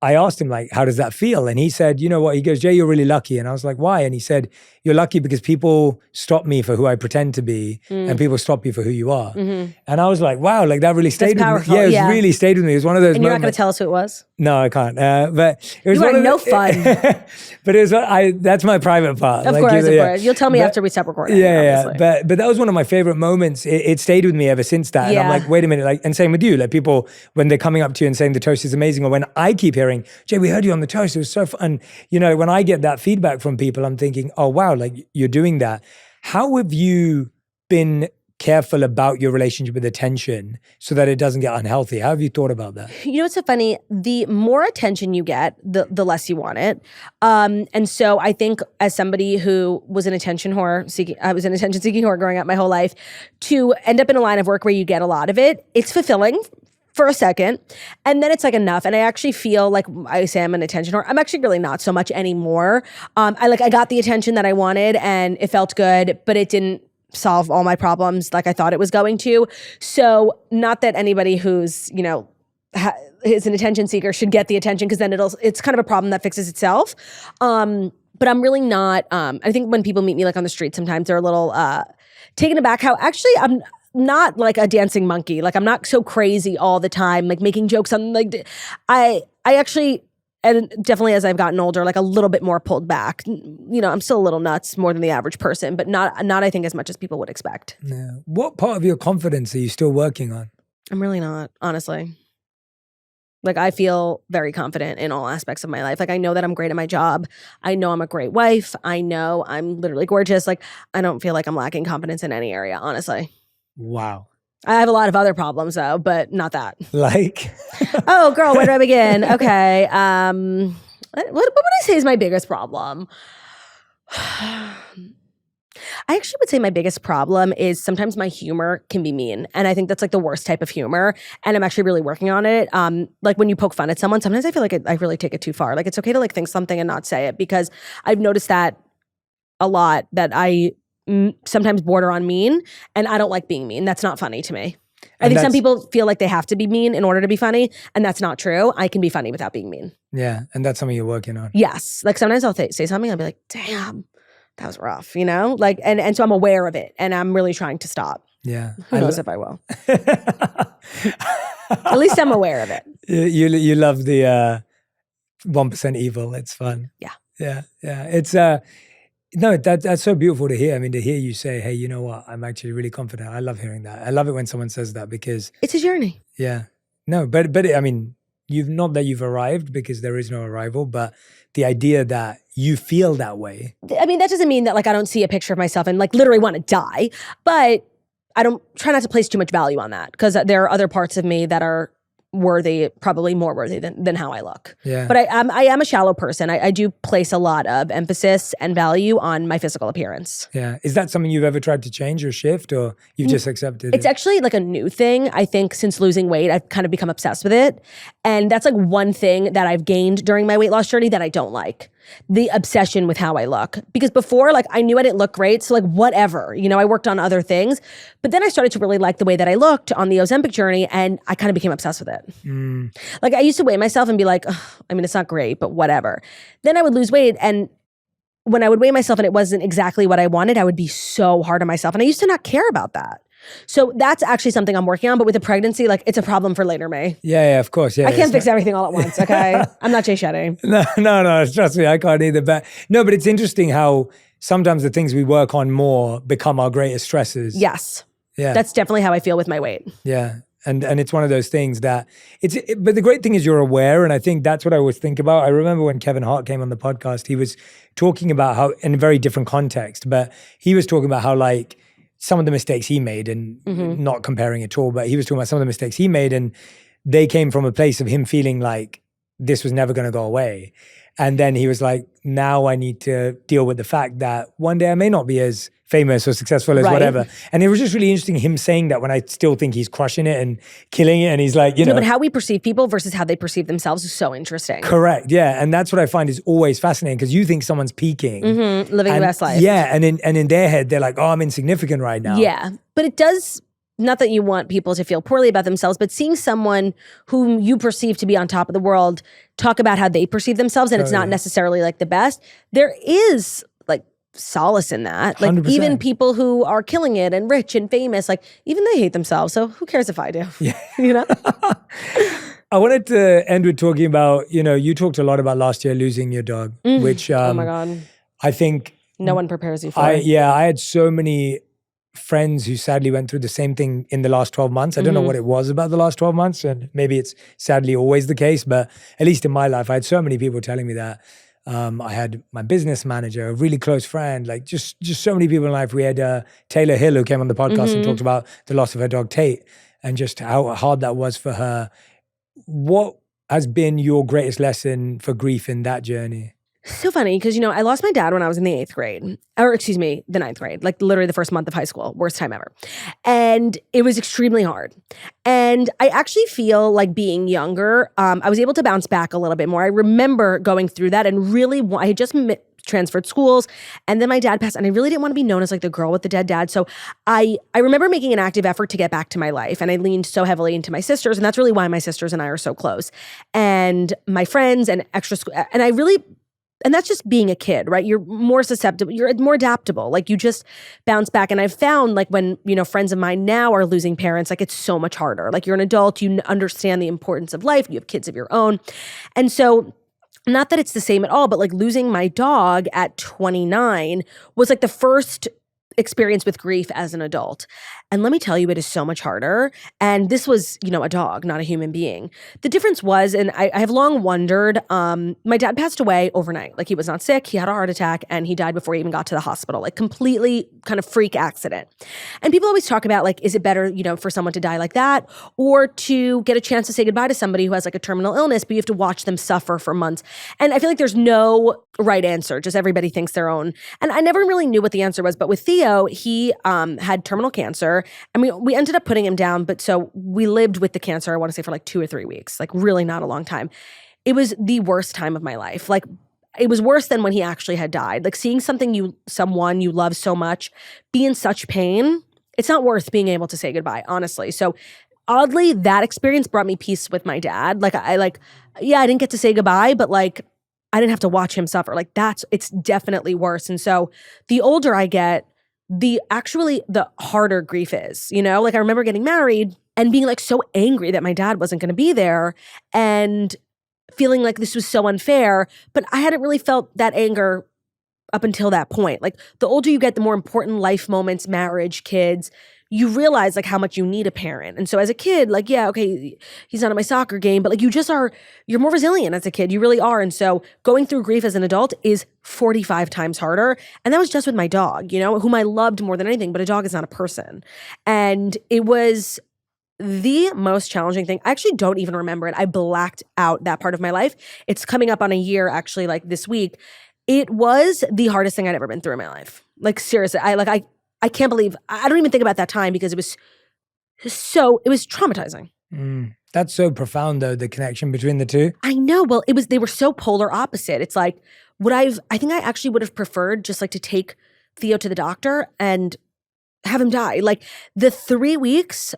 I asked him, like, how does that feel? And he said, you know what? He goes, Jay, you're really lucky. And I was like, why? And he said, you're lucky because people stop me for who I pretend to be and people stop you for who you are. Mm-hmm. And I was like, wow, like that really stayed That's with me. powerful, Yeah, it really stayed with me. It was one of those And you're not going moments. to tell us who it was? No, I can't. But it was You one are of no the- fun. But it was that's my private part. Of Like, course. yeah. You'll tell me But- after we stop recording. Yeah, obviously. but that was one of my favorite moments. It stayed with me ever since that. And I'm Yeah. like, wait a minute, like, and same with you. Like people, when they're coming up to you and saying the toast is amazing, or when I keep hearing, Jay, we heard you on the toast, it was so fun. You know, when I get that feedback from people, I'm thinking, oh wow, like you're doing that. How have you been careful about your relationship with attention so that it doesn't get unhealthy? How have you thought about that? You know what's so funny? The more attention you get, the less you want it. And so I think as somebody who was an attention seeking whore growing up my whole life, to end up in a line of work where you get a lot of it, it's fulfilling for a second. And then it's like enough. And I actually feel like I say I'm an attention whore. I'm actually really not so much anymore. I got the attention that I wanted and it felt good, but it didn't solve all my problems like I thought it was going to. So not that anybody who's, you know, is an attention seeker should get the attention, because then it's kind of a problem that fixes itself. But I'm really not, I think when people meet me like on the street, sometimes they're a little taken aback how actually I'm not like a dancing monkey. Like I'm not so crazy all the time, like making jokes on like, I actually, and definitely as I've gotten older, like a little bit more pulled back. You know, I'm still a little nuts more than the average person, but not I think as much as people would expect. Yeah. What part of your confidence are you still working on? I'm really not, honestly. Like I feel very confident in all aspects of my life. Like I know that I'm great at my job. I know I'm a great wife. I know I'm literally gorgeous. Like I don't feel like I'm lacking confidence in any area, honestly. Wow. I have a lot of other problems though, but not that. Like? Oh, girl, where do I begin? Okay. What would I say is my biggest problem? I actually would say my biggest problem is sometimes my humor can be mean. And I think that's like the worst type of humor. And I'm actually really working on it. Like when you poke fun at someone, sometimes I feel like I really take it too far. Like it's okay to like think something and not say it, because I've noticed that a lot, that I sometimes border on mean, and I don't like being mean. That's not funny to me. I think some people feel like they have to be mean in order to be funny, and that's not true. I can be funny without being mean. Yeah, and that's something you're working on. Yes. Like sometimes I'll say something, I'll be like, damn, that was rough, you know? Like, and so I'm aware of it, and I'm really trying to stop. Yeah. Who knows if I will. At least I'm aware of it. You love the 1% evil. It's fun. Yeah. Yeah. Yeah. It's no, that's so beautiful to hear. I mean, to hear you say, hey, you know what? I'm actually really confident. I love hearing that. I love it when someone says that, because It's a journey. yeah. No, but I mean, not that you've arrived, because there is no arrival, but the idea that you feel that way. I mean, that doesn't mean that like I don't see a picture of myself and like literally want to die, but I don't try not to place too much value on that, because there are other parts of me that are worthy, probably more worthy than how I look. Yeah. But I am a shallow person. I do place a lot of emphasis and value on my physical appearance. Yeah. Is that something you've ever tried to change or shift, or you've just accepted It's it? actually like a new thing. I think since losing weight, I've kind of become obsessed with it. And that's like one thing that I've gained during my weight loss journey that I don't like. The obsession with how I look. Because before, like I knew I didn't look great, so like whatever, you know, I worked on other things. But then I started to really like the way that I looked on the Ozempic journey, and I kind of became obsessed with it. Like I used to weigh myself and be like, I mean, it's not great, but whatever. Then I would lose weight, and when I would weigh myself and it wasn't exactly what I wanted, I would be so hard on myself. And I used to not care about that. So that's actually something I'm working on. But with the pregnancy, like it's a problem for later me. Yeah, of course. Yeah, I can't fix everything all at once, okay? I'm not Jay Shetty. No, trust me, I can't either. But it's interesting how sometimes the things we work on more become our greatest stresses. Yes. Yeah. That's definitely how I feel with my weight. Yeah. And it's one of those things that but the great thing is you're aware. And I think that's what I always think about. I remember when Kevin Hart came on the podcast, he was talking about how, in a very different context, but he was talking about how like some of the mistakes he made, and not comparing at all, but he was talking about some of the mistakes he made, and they came from a place of him feeling like this was never going to go away. And then he was like, now I need to deal with the fact that one day I may not be as famous or successful as whatever. And it was just really interesting him saying that when I still think he's crushing it and killing it. And he's like, you know. But how we perceive people versus how they perceive themselves is so interesting. Correct. Yeah. And that's what I find is always fascinating because you think someone's peaking. Living the best life. Yeah. And in their head, they're like, oh, I'm insignificant right now. Yeah. But it does, not that you want people to feel poorly about themselves, but seeing someone whom you perceive to be on top of the world talk about how they perceive themselves and it's not necessarily like the best, there is like solace in that. Like 100%. Even people who are killing it and rich and famous, like even they hate themselves. So who cares if I do? Yeah. You know? I wanted to end with talking about, you talked a lot about last year losing your dog, which Oh my God. I think No one prepares you for I it. had so many friends who sadly went through the same thing in the last 12 months. I don't know what it was about the last 12 months, and maybe it's sadly always the case, but at least in my life, I had so many people telling me that. I had my business manager, a really close friend, like just so many people in life. We had Taylor Hill who came on the podcast and talked about the loss of her dog Tate and just how hard that was for her. What has been your greatest lesson for grief in that journey? So funny because, I lost my dad when I was in the 8th grade, or excuse me, the 9th grade, like literally the first month of high school, worst time ever. And it was extremely hard. And I actually feel like being younger, I was able to bounce back a little bit more. I remember going through that and really, I had just transferred schools and then my dad passed and I really didn't want to be known as like the girl with the dead dad. So I remember making an active effort to get back to my life and I leaned so heavily into my sisters and that's really why my sisters and I are so close. And my friends and extra school, and that's just being a kid, right? You're more susceptible, you're more adaptable. Like you just bounce back. And I've found like when, friends of mine now are losing parents, like it's so much harder. Like you're an adult, you understand the importance of life, you have kids of your own. And so not that it's the same at all, but like losing my dog at 29 was like the first experience with grief as an adult. And let me tell you, it is so much harder. And this was, a dog, not a human being. The difference was, and I have long wondered, my dad passed away overnight. Like he was not sick, he had a heart attack, and he died before he even got to the hospital, like completely kind of freak accident. And people always talk about like, is it better, for someone to die like that or to get a chance to say goodbye to somebody who has like a terminal illness, but you have to watch them suffer for months. And I feel like there's no right answer, just everybody thinks their own. And I never really knew what the answer was, but with Theo, he had terminal cancer. I mean, we ended up putting him down, but so we lived with the cancer, I want to say for like 2 or 3 weeks, like really not a long time. It was the worst time of my life. Like it was worse than when he actually had died. Like seeing someone you love so much be in such pain, it's not worth being able to say goodbye, honestly. So oddly, that experience brought me peace with my dad. Like I didn't get to say goodbye, but like I didn't have to watch him suffer. Like it's definitely worse. And so the older I get, the harder grief is, like I remember getting married and being like so angry that my dad wasn't going to be there and feeling like this was so unfair, but I hadn't really felt that anger up until that point. Like the older you get, the more important life moments, marriage, kids, you realize like how much you need a parent. And so as a kid, like, yeah, okay, he's not at my soccer game, but like you're more resilient as a kid. You really are. And so going through grief as an adult is 45 times harder. And that was just with my dog, whom I loved more than anything, but a dog is not a person. And it was the most challenging thing. I actually don't even remember it. I blacked out that part of my life. It's coming up on a year actually like this week. It was the hardest thing I'd ever been through in my life. Like seriously, I can't believe, I don't even think about that time because it was traumatizing. That's so profound though, the connection between the two. I know. Well, they were so polar opposite. It's like, I think I actually would have preferred just like to take Theo to the doctor and have him die. Like the 3 weeks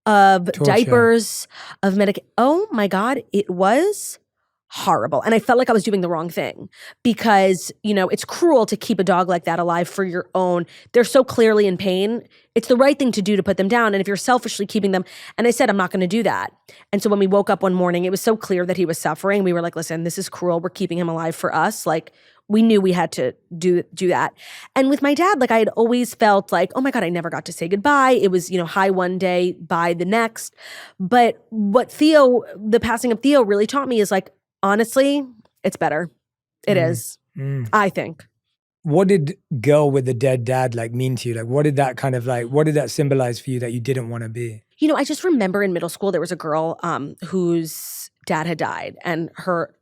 of Torture. Diapers, of medication. Oh my God, it was horrible. And I felt like I was doing the wrong thing because, it's cruel to keep a dog like that alive for your own. They're so clearly in pain. It's the right thing to do to put them down. And if you're selfishly keeping them, and I said, I'm not going to do that. And so when we woke up one morning, it was so clear that he was suffering. We were like, listen, this is cruel. We're keeping him alive for us. Like we knew we had to do that. And with my dad, like I had always felt like, oh my God, I never got to say goodbye. It was, high one day, bye the next. But what the passing of Theo really taught me is like, honestly, it's better. It is, I think. What did girl with the dead dad like mean to you? Like, what did that symbolize for you that you didn't want to be? I just remember in middle school, there was a girl whose dad had died, and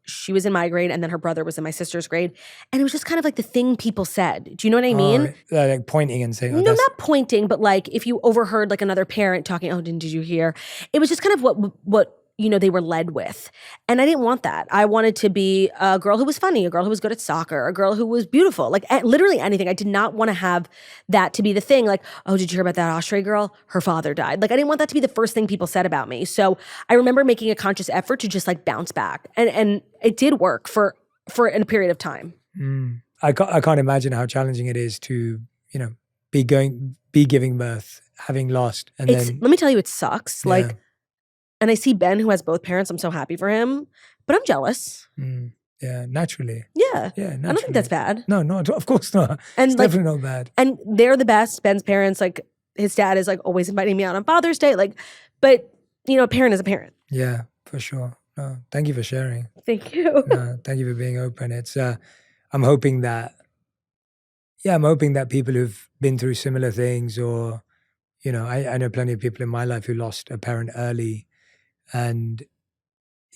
she was in my grade, and then her brother was in my sister's grade, and it was just kind of like the thing people said. Do you know what I mean? Like pointing and saying, no, not pointing, but like if you overheard like another parent talking, did you hear? It was just kind of what they were led with. And I didn't want that. I wanted to be a girl who was funny, a girl who was good at soccer, a girl who was beautiful, like literally anything. I did not want to have that to be the thing. Like, did you hear about that Oshry girl? Her father died. Like, I didn't want that to be the first thing people said about me. So I remember making a conscious effort to just like bounce back. And it did work for a period of time. I can't imagine how challenging it is to, be giving birth, having lost. And then let me tell you, it sucks. Yeah. Like, and I see Ben, who has both parents. I'm so happy for him, but I'm jealous. Yeah, naturally. Yeah. Yeah, naturally. I don't think that's bad. No, of course not. And it's definitely not bad. And they're the best. Ben's parents, like his dad is like always inviting me out on Father's Day. Like, but a parent is a parent. Yeah, for sure. No, thank you for sharing. Thank you. No, thank you for being open. It's I'm hoping that people who've been through similar things, or I know plenty of people in my life who lost a parent early, and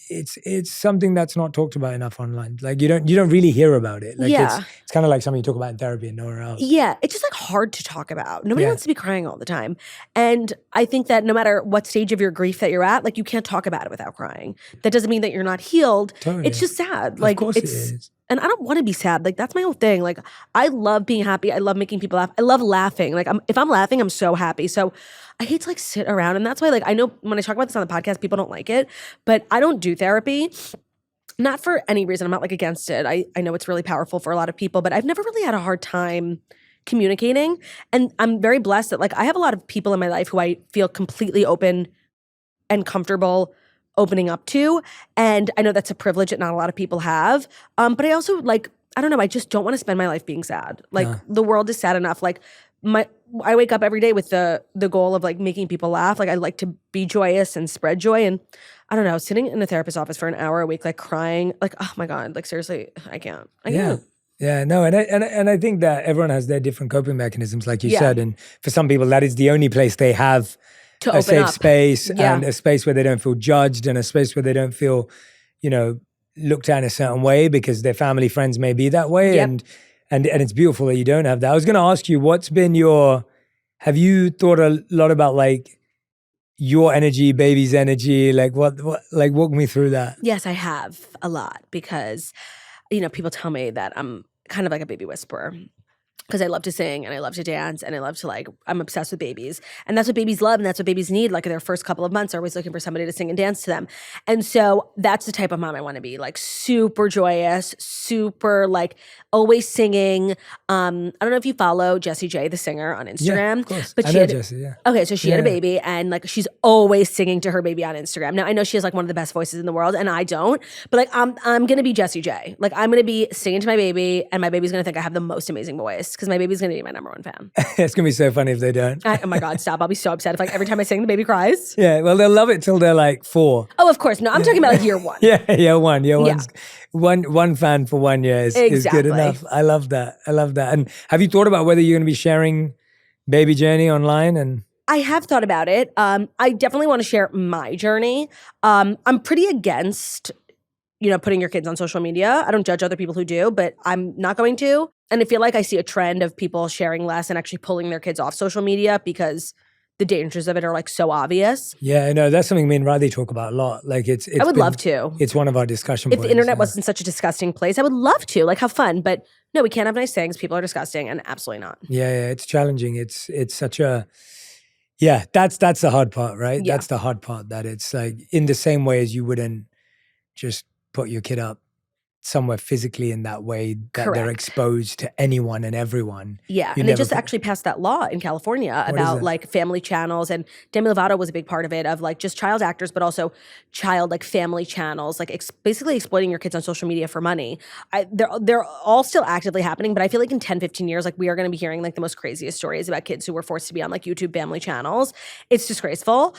it's something that's not talked about enough online. Like you don't really hear about it. Like it's kind of like something you talk about in therapy and nowhere else. Yeah, it's just like hard to talk about. Nobody wants to be crying all the time. And I think that no matter what stage of your grief that you're at, like you can't talk about it without crying. That doesn't mean that you're not healed. Totally. It's just sad. Of course it is. And I don't want to be sad. Like that's my whole thing. Like I love being happy. I love making people laugh. I love laughing. Like if I'm laughing, I'm so happy. So I hate to like sit around. And that's why like I know when I talk about this on the podcast, people don't like it, but I don't do therapy. Not for any reason. I'm not like against it. I know it's really powerful for a lot of people, but I've never really had a hard time communicating. And I'm very blessed that like I have a lot of people in my life who I feel completely open and comfortable opening up to. And I know that's a privilege that not a lot of people have. But I also like, I don't know, I just don't want to spend my life being sad. Like the world is sad enough. Like I wake up every day with the goal of like making people laugh. Like I like to be joyous and spread joy. And I don't know, sitting in a therapist's office for an hour a week, like crying, like, oh my God, like seriously, I can't. Yeah, no, and I think that everyone has their different coping mechanisms, like you said. And for some people, that is the only place they have a safe space and a space where they don't feel judged and a space where they don't feel, looked at in a certain way because their family, friends may be that way. And it's beautiful that you don't have that. I was going to ask you, have you thought a lot about like your energy, baby's energy? Like what walk me through that. Yes, I have a lot because, people tell me that I'm kind of like a baby whisperer. Because I love to sing and I love to dance and I love to I'm obsessed with babies. And that's what babies love and that's what babies need. Like their first couple of months are always looking for somebody to sing and dance to them. And so that's the type of mom I want to be. Like super joyous, super like always singing. I don't know if you follow Jessie J, the singer, on Instagram. Yeah, of course. But I know Jessie, yeah. Okay, so she had a baby and like she's always singing to her baby on Instagram. Now I know she has like one of the best voices in the world and I don't. But like I'm going to be Jessie J. Like I'm going to be singing to my baby and my baby's going to think I have the most amazing voice. Because my baby's going to be my number one fan. It's going to be so funny if they don't. Oh my God, stop. I'll be so upset if like every time I sing, the baby cries. Yeah, well, they'll love it till they're like 4. Oh, of course. No, I'm talking about like year 1. One fan for 1 year is good enough. I love that. And have you thought about whether you're going to be sharing baby journey online? And I have thought about it. I definitely want to share my journey. I'm pretty against putting your kids on social media. I don't judge other people who do, but I'm not going to. And I feel like I see a trend of people sharing less and actually pulling their kids off social media because the dangers of it are like so obvious. Yeah, no, that's something me and Riley talk about a lot. Like I would love to. It's one of our discussion points. If the internet wasn't such a disgusting place, I would love to. Like have fun. But no, we can't have nice things. People are disgusting and absolutely not. Yeah, it's challenging. It's such a that's the hard part, right? Yeah. That's the hard part, that it's like in the same way as you wouldn't just put your kid up somewhere physically in that way that they're exposed to anyone and everyone. Yeah, and they just actually passed that law in California about like family channels, and Demi Lovato was a big part of it, of like just child actors, but also child like family channels, like basically exploiting your kids on social media for money. They're all still actively happening, but I feel like in 10, 15 years, like we are going to be hearing like the most craziest stories about kids who were forced to be on like YouTube family channels. It's disgraceful.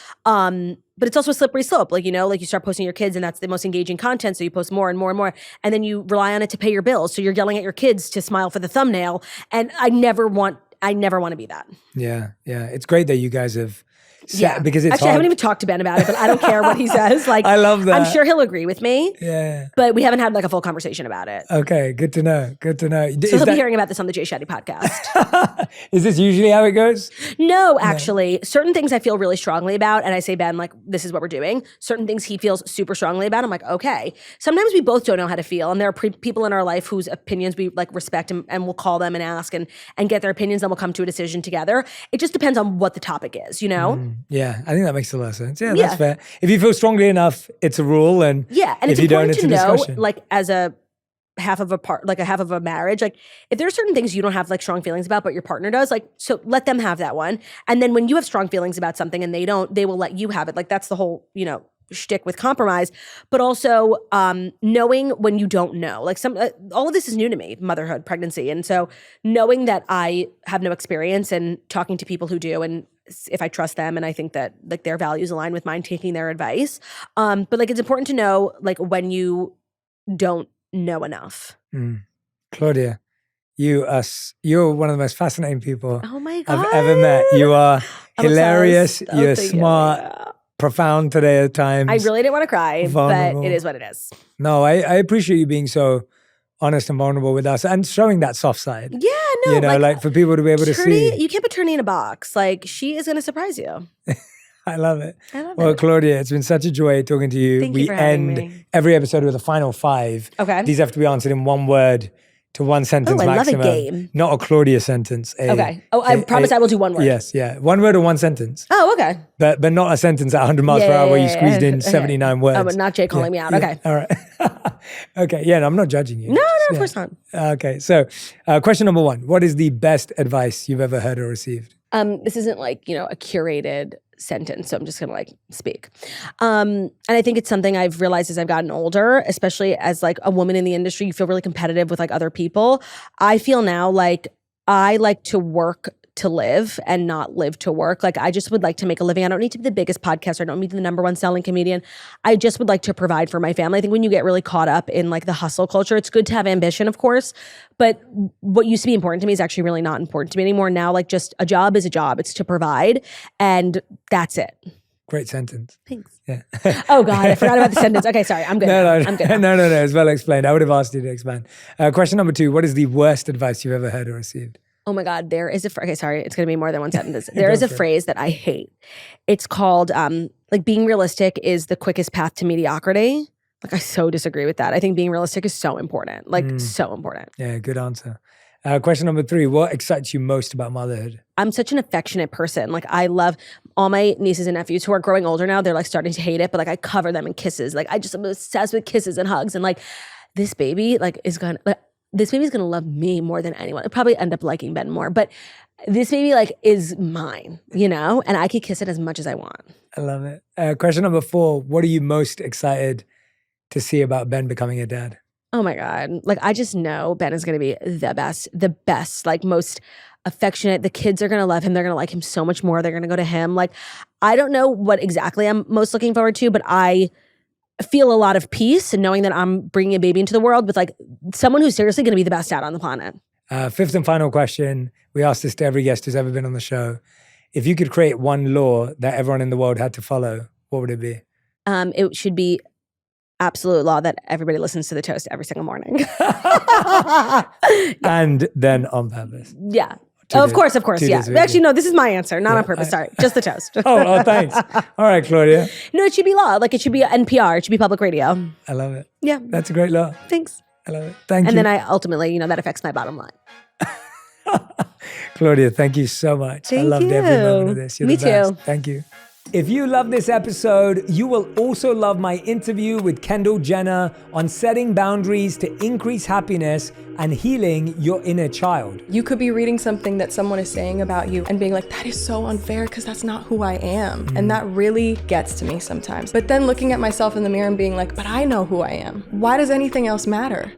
But it's also a slippery slope. Like, like you start posting your kids and that's the most engaging content. So you post more and more and more. And then you rely on it to pay your bills. So you're yelling at your kids to smile for the thumbnail. And I never want to be that. Yeah. It's great that you guys have because it's Actually, I hard. haven't even talked to Ben about it, but I don't care what he says. Like, I love that. I'm sure he'll agree with me. Yeah. But we haven't had like a full conversation about it. Okay, good to know. Good to know. So he'll be hearing about this on the Jay Shetty podcast. Is this usually how it goes? No, actually, certain things I feel really strongly about, and I say, Ben, like, this is what we're doing. Certain things he feels super strongly about. I'm like, okay. Sometimes we both don't know how to feel, and there are people in our life whose opinions we like respect, and we'll call them and ask and get their opinions, and we'll come to a decision together. It just depends on what the topic is, you know? Yeah, I think that makes a lot of sense. Yeah, that's fair. If you feel strongly enough, it's a rule, and and if it's you don't, important it's a to know, discussion. like, as a half of a marriage, like, if there are certain things you don't have like strong feelings about, but your partner does, like, so let them have that one. And then when you have strong feelings about something and they don't, they will let you have it. Like, that's the whole, you know, shtick with compromise. But also knowing when you don't know, like, all of this is new to me, motherhood, pregnancy. And so knowing that I have no experience and talking to people who do, and if I trust them and I think that like their values align with mine, taking their advice. But like, it's important to know like when you don't know enough. Claudia, you're one of the most fascinating people Oh my God. I've ever met. You are hilarious. obsessed. Oh, You're thank you. smart, profound today at times. I really didn't want to cry, vulnerable. but it is what it is. No, I appreciate you being so honest and vulnerable with us and showing that soft side. Yeah, no, You know, like for people to be able to see. You can't put Turney in a box. Like, she is going to surprise you. I love it. I love Well, it. Claudia, it's been such a joy talking to you. Thank you We for having end me. every episode with a final 5. Okay. These have to be answered in one word to one sentence Oh, I love a maximum. game. Not a Claudia sentence. Okay. Oh, I promise I will do one word. Yes, yeah. One word or one sentence. Oh, okay. But not a sentence at 100 miles per hour where you squeezed in Okay. 79 words. Oh, but not Jay calling me out. Okay. All right. Okay. Yeah, no, I'm not judging you. No, of course not. Okay. So question number 1. What is the best advice you've ever heard or received? This isn't like, you know, a curated sentence, so I'm just gonna like speak. And I think it's something I've realized as I've gotten older, especially as like a woman in the industry, you feel really competitive with like other people. I feel now like I like to work to live and not live to work. Like, I just would like to make a living. I don't need to be the biggest podcaster. I don't need to be the #1 selling comedian. I just would like to provide for my family. I think when you get really caught up in like the hustle culture, it's good to have ambition, of course, but what used to be important to me is actually really not important to me anymore. Now, like, just a job is a job. It's to provide, and that's it. Great sentence. Thanks. Yeah. Oh God, I forgot about the sentence. Okay, sorry. I'm good. No, I'm good. no, it's well explained. I would have asked you to expand. Question number 2, what is the worst advice you've ever heard or received? Oh my God, there is okay, sorry, it's gonna be more than one sentence. There is a phrase that I hate. It's called like, being realistic is the quickest path to mediocrity. Like, I so disagree with that. I think being realistic is so important. Like, so important. Yeah, good answer. Question number 3, what excites you most about motherhood? I'm such an affectionate person. Like, I love all my nieces and nephews who are growing older now. They're like starting to hate it, but like, I cover them in kisses. Like, I'm obsessed with kisses and hugs. And like, this baby like this baby's gonna love me more than anyone. I'll probably end up liking Ben more, but this baby like is mine, you know? And I could kiss it as much as I want. I love it. Question number 4, what are you most excited to see about Ben becoming a dad? Oh my God. Like, I just know Ben is gonna be the best, like, most affectionate. The kids are gonna love him. They're gonna like him so much more. They're gonna go to him. Like, I don't know what exactly I'm most looking forward to, but I feel a lot of peace in knowing that I'm bringing a baby into the world with like someone who's seriously going to be the best dad on the planet. 5th and final question. We ask this to every guest who's ever been on the show. If you could create one law that everyone in the world had to follow, what would it be? It should be absolute law that everybody listens to the toast every single morning. And then on purpose. Yeah. Of course. Yeah. Actually, no, this is my answer. Not on purpose. Sorry. Just the toast. Oh, thanks. All right, Claudia. No, it should be law. Like, it should be NPR. It should be public radio. I love it. Yeah. That's a great law. Thanks. I love it. Thank you. And then I ultimately, you know, that affects my bottom line. Claudia, thank you so much. I Thank loved every you. moment of this. You're Me the best. too. Thank you. If you love this episode, you will also love my interview with Kendall Jenner on setting boundaries to increase happiness and healing your inner child. You could be reading something that someone is saying about you and being like, that is so unfair because that's not who I am. And that really gets to me sometimes. But then looking at myself in the mirror and being like, but I know who I am. Why does anything else matter?